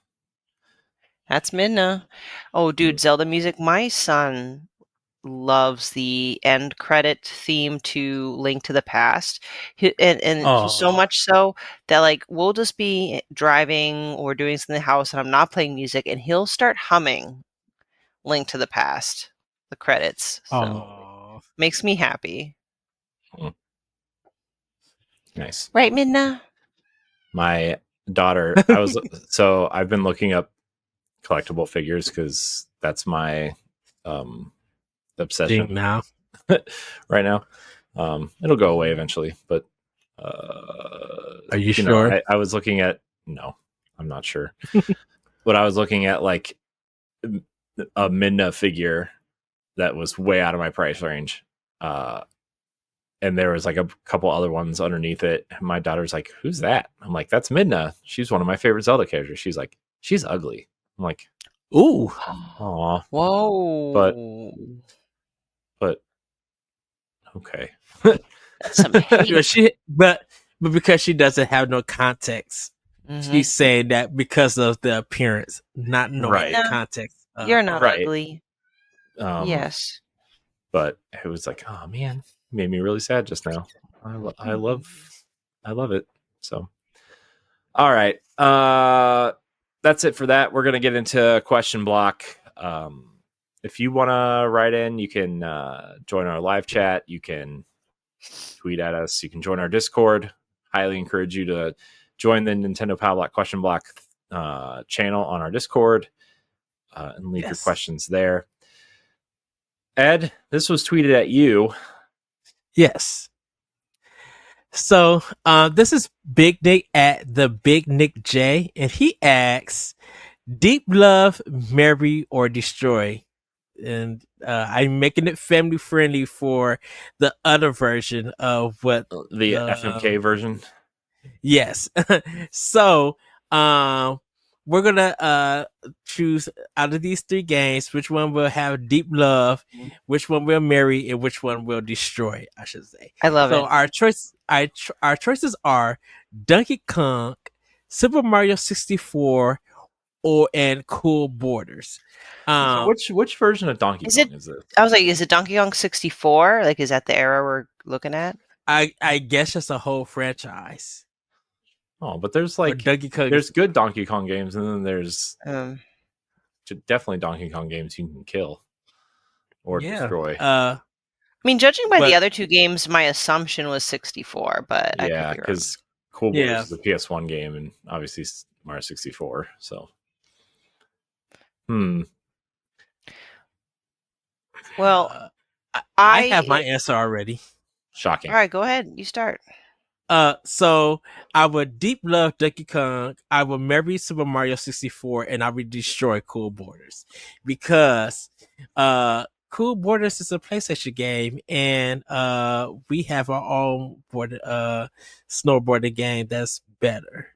That's Midna. Oh, dude, Zelda music. My son loves the end credit theme to Link to the Past, and so much so that like we'll just be driving or doing something in the house, and I'm not playing music, and he'll start humming Link to the Past, the credits. So makes me happy. Nice, right, Midna? My daughter, I've been looking up collectible figures because that's my obsession now. right now. It'll go away eventually, but are you sure? I was looking at I'm not sure, but I was looking at like a Midna figure that was way out of my price range, and there was like a couple other ones underneath it. And my daughter's like, "Who's that?" I'm like, "That's Midna. She's one of my favorite Zelda characters." She's like, "She's ugly." I'm like, "Ooh, aw, whoa." But okay. That's some hate. but because she doesn't have no context, she's saying that because of the appearance, not knowing the context. You're not ugly. Yes. But it was like, oh man, made me really sad just now. I love it. So, all right. That's it for that. We're gonna get into question block. If you want to write in, you can join our live chat. You can tweet at us. You can join our Discord. Highly encourage you to join the Nintendo Pow Block question block channel on our Discord and leave your questions there. Ed, this was tweeted at you. Yes. So this is Big Nick at the Big Nick J, and he asks, "Deep love, marry, or destroy?" And I'm making it family friendly for the other version of what the FMK version. Yes. So we're gonna choose out of these three games which one will have deep love, which one will marry, and which one will destroy, I should say. I love it. So our choices are Donkey Kong, Super Mario 64, and Cool Borders. So which version of Donkey Kong is it? I was like, is it Donkey Kong 64? Like, is that the era we're looking at? I guess it's a whole franchise. Oh, but there's like there's good Donkey Kong games, and then there's definitely Donkey Kong games you can kill or destroy. I mean, judging by the other two games, my assumption was 64, but yeah, because Cool Borders is a PS1 game, and obviously Mario 64. So, Well, I have my answer already. Shocking. All right, go ahead. You start. So I would deep love Donkey Kong. I would marry Super Mario 64, and I would destroy Cool Borders because Cool Borders is a PlayStation game, and we have our own snowboarding game that's better.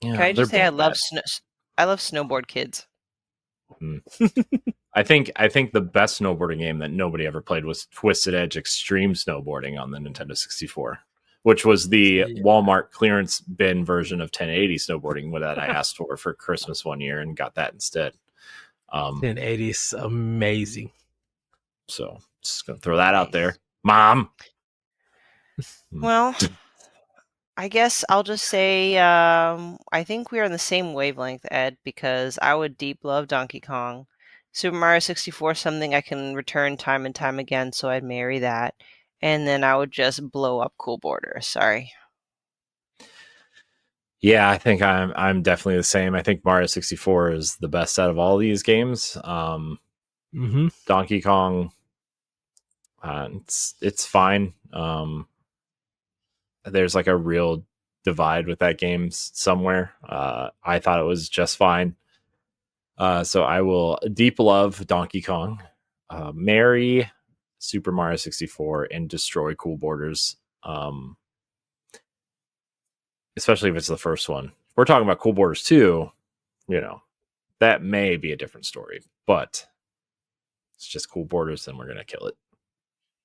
Yeah, can I just say I love snowboard kids. I think the best snowboarding game that nobody ever played was Twisted Edge Extreme Snowboarding on the Nintendo 64, which was the Walmart clearance bin version of 1080 snowboarding that I asked for Christmas one year and got that instead. 1080 is amazing. So just gonna throw that out there, Mom. Well, I guess I'll just say I think we're on the same wavelength, Ed, because I would deep love Donkey Kong. Super Mario 64 is something I can return time and time again, so I'd marry that. And then I would just blow up Cool Borders. Sorry. Yeah, I think I'm definitely the same. I think Mario 64 is the best out of all these games. Donkey Kong, it's fine. There's like a real divide with that game somewhere. I thought it was just fine. So I will deep love Donkey Kong, marry Super Mario 64, and destroy Cool Borders. Especially if it's the first one. If we're talking about Cool Borders 2, that may be a different story. But it's just Cool Borders, then we're going to kill it.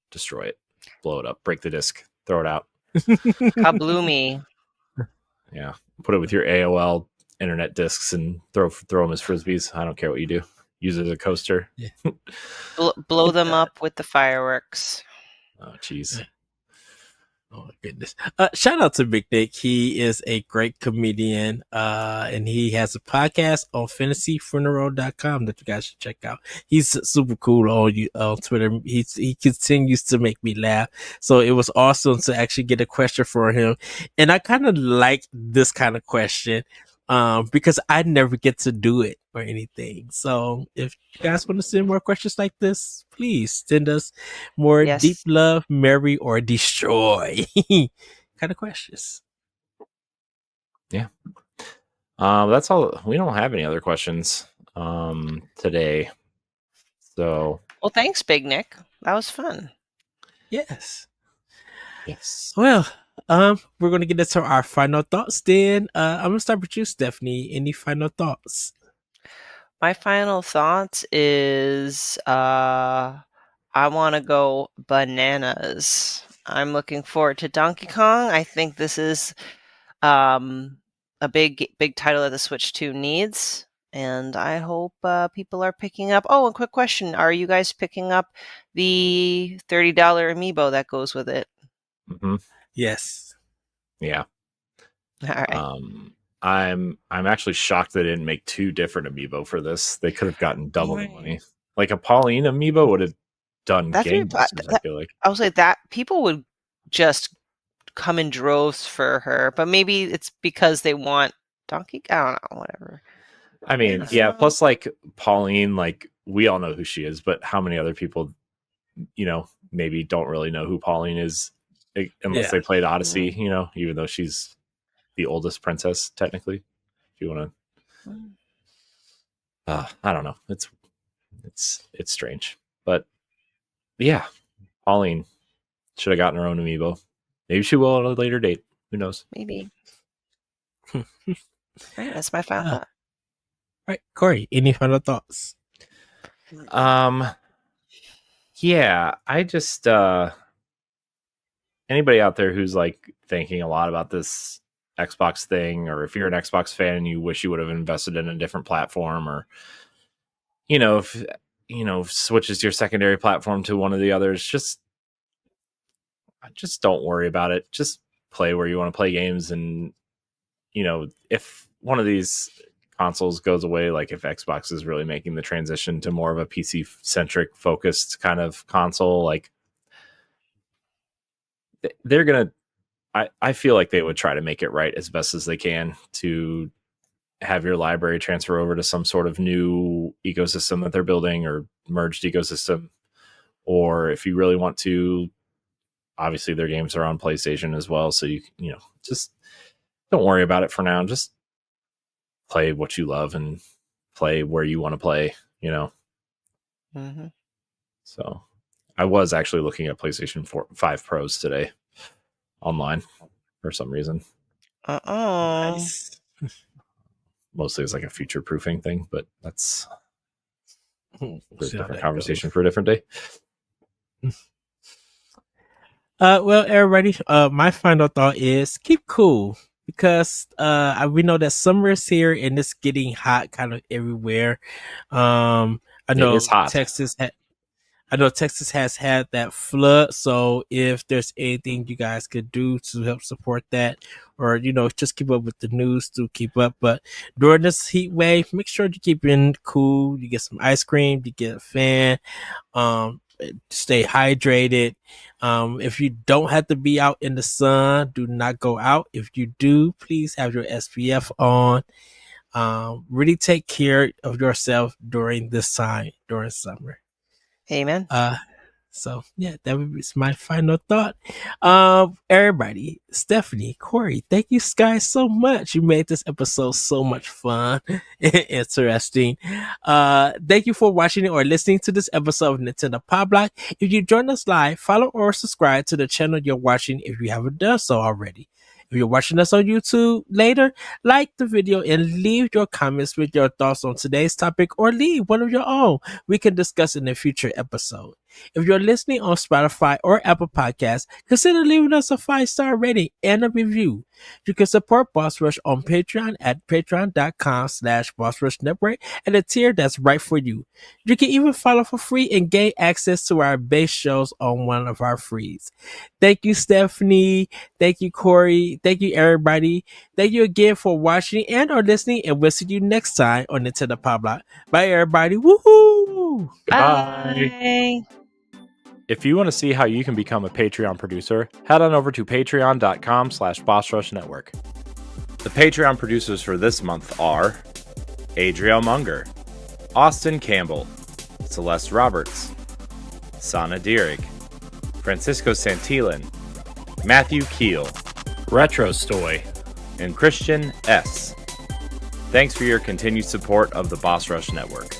Destroy it. Blow it up. Break the disc. Throw it out. Kabloomy. Yeah. Put it with your AOL internet discs and throw them as frisbees. I don't care what you do. Use it as a coaster. Yeah. Blow them up with the fireworks. Oh, jeez. Oh my goodness. Shout out to Big Nick. He is a great comedian. And he has a podcast on fantasyfuneral.com that you guys should check out. He's super cool on Twitter. He continues to make me laugh. So it was awesome to actually get a question for him. And I kind of like this kind of question. Because I never get to do it or anything. So if you guys want to send more questions like this, please send us more deep love, marry, or destroy kind of questions. Yeah. That's all. We don't have any other questions today. So well, thanks, Big Nick. That was fun. Yes. Well, we're going to get into our final thoughts then. I'm going to start with you, Stephanie. Any final thoughts? My final thoughts is I want to go bananas. I'm looking forward to Donkey Kong. I think this is a big title that the Switch 2 needs. And I hope people are picking up. Oh, a quick question. Are you guys picking up the $30 amiibo that goes with it? Mm-hmm. Yes. Yeah. All right. I'm actually shocked they didn't make two different amiibo for this. They could have gotten double the money. Like a Pauline amiibo would have done gangbusters, I feel like. I was like that people would just come in droves for her, but maybe it's because they want Donkey. I don't know, whatever. I mean, yeah. Plus, like Pauline, like we all know who she is, but how many other people, maybe don't really know who Pauline is unless they played Odyssey, even though she's the oldest princess technically. If you want to, I don't know. It's strange, but yeah, Pauline should have gotten her own amiibo. Maybe she will at a later date. Who knows? Maybe. All right, that's my final thought. All right, Corey, any final thoughts? Yeah, I just anybody out there who's like thinking a lot about this Xbox thing, or if you're an Xbox fan and you wish you would have invested in a different platform, or if switches your secondary platform to one of the others, just don't worry about it. Just play where you want to play games, and if one of these consoles goes away, like if Xbox is really making the transition to more of a PC centric focused kind of console, like they're gonna I feel like they would try to make it right as best as they can to have your library transfer over to some sort of new ecosystem that they're building, or merged ecosystem. Or if you really want to obviously their games are on PlayStation as well. So you know, just don't worry about it for now. Just play what you love and play where you want to play, you know? Mm-hmm. So I was actually looking at PlayStation 5 Pros today online for some reason. Nice. Mostly it's like a future proofing thing, but that's a different conversation goes. for a different day. Well, everybody, my final thought is keep cool because we know that summer is here and it's getting hot kind of everywhere. I know It is hot. I know Texas has had that flood, so if there's anything you guys could do to help support that, or you know, just keep up with the news to keep up. But during this heat wave, make sure you keep it cool. You get some ice cream, you get a fan, stay hydrated. If you don't have to be out in the sun, do not go out. If you do, please have your SPF on. Really take care of yourself during this time, during summer. Amen. So yeah, that was my final thought. Everybody, Stephanie, Corey, thank you guys so much. You made this episode so much fun and interesting. Thank you for watching or listening to this episode of Nintendo Pow Block. If you join us live, follow or subscribe to the channel you're watching if you haven't done so already. If you're watching us on YouTube later, like the video and leave your comments with your thoughts on today's topic or leave one of your own we can discuss in a future episode. If you're listening on Spotify or Apple Podcasts, consider leaving us a 5-star rating and a review. You can support Boss Rush on Patreon at patreon.com/Boss Rush Network at a tier that's right for you. You can even follow for free and gain access to our base shows on one of our frees. Thank you, Stephanie. Thank you, Corey. Thank you, everybody. Thank you again for watching and or listening, and we'll see you next time on Nintendo Pow Block. Bye, everybody. Woohoo! Bye. If you want to see how you can become a Patreon producer, head on over to patreon.com/Boss Rush Network. The Patreon producers for this month are Adriel Munger, Austin Campbell, Celeste Roberts, Sana Dirrig, Francisco Santillan, Matthew Keel, Retro Stoy, and Christian S. Thanks for your continued support of the Boss Rush Network.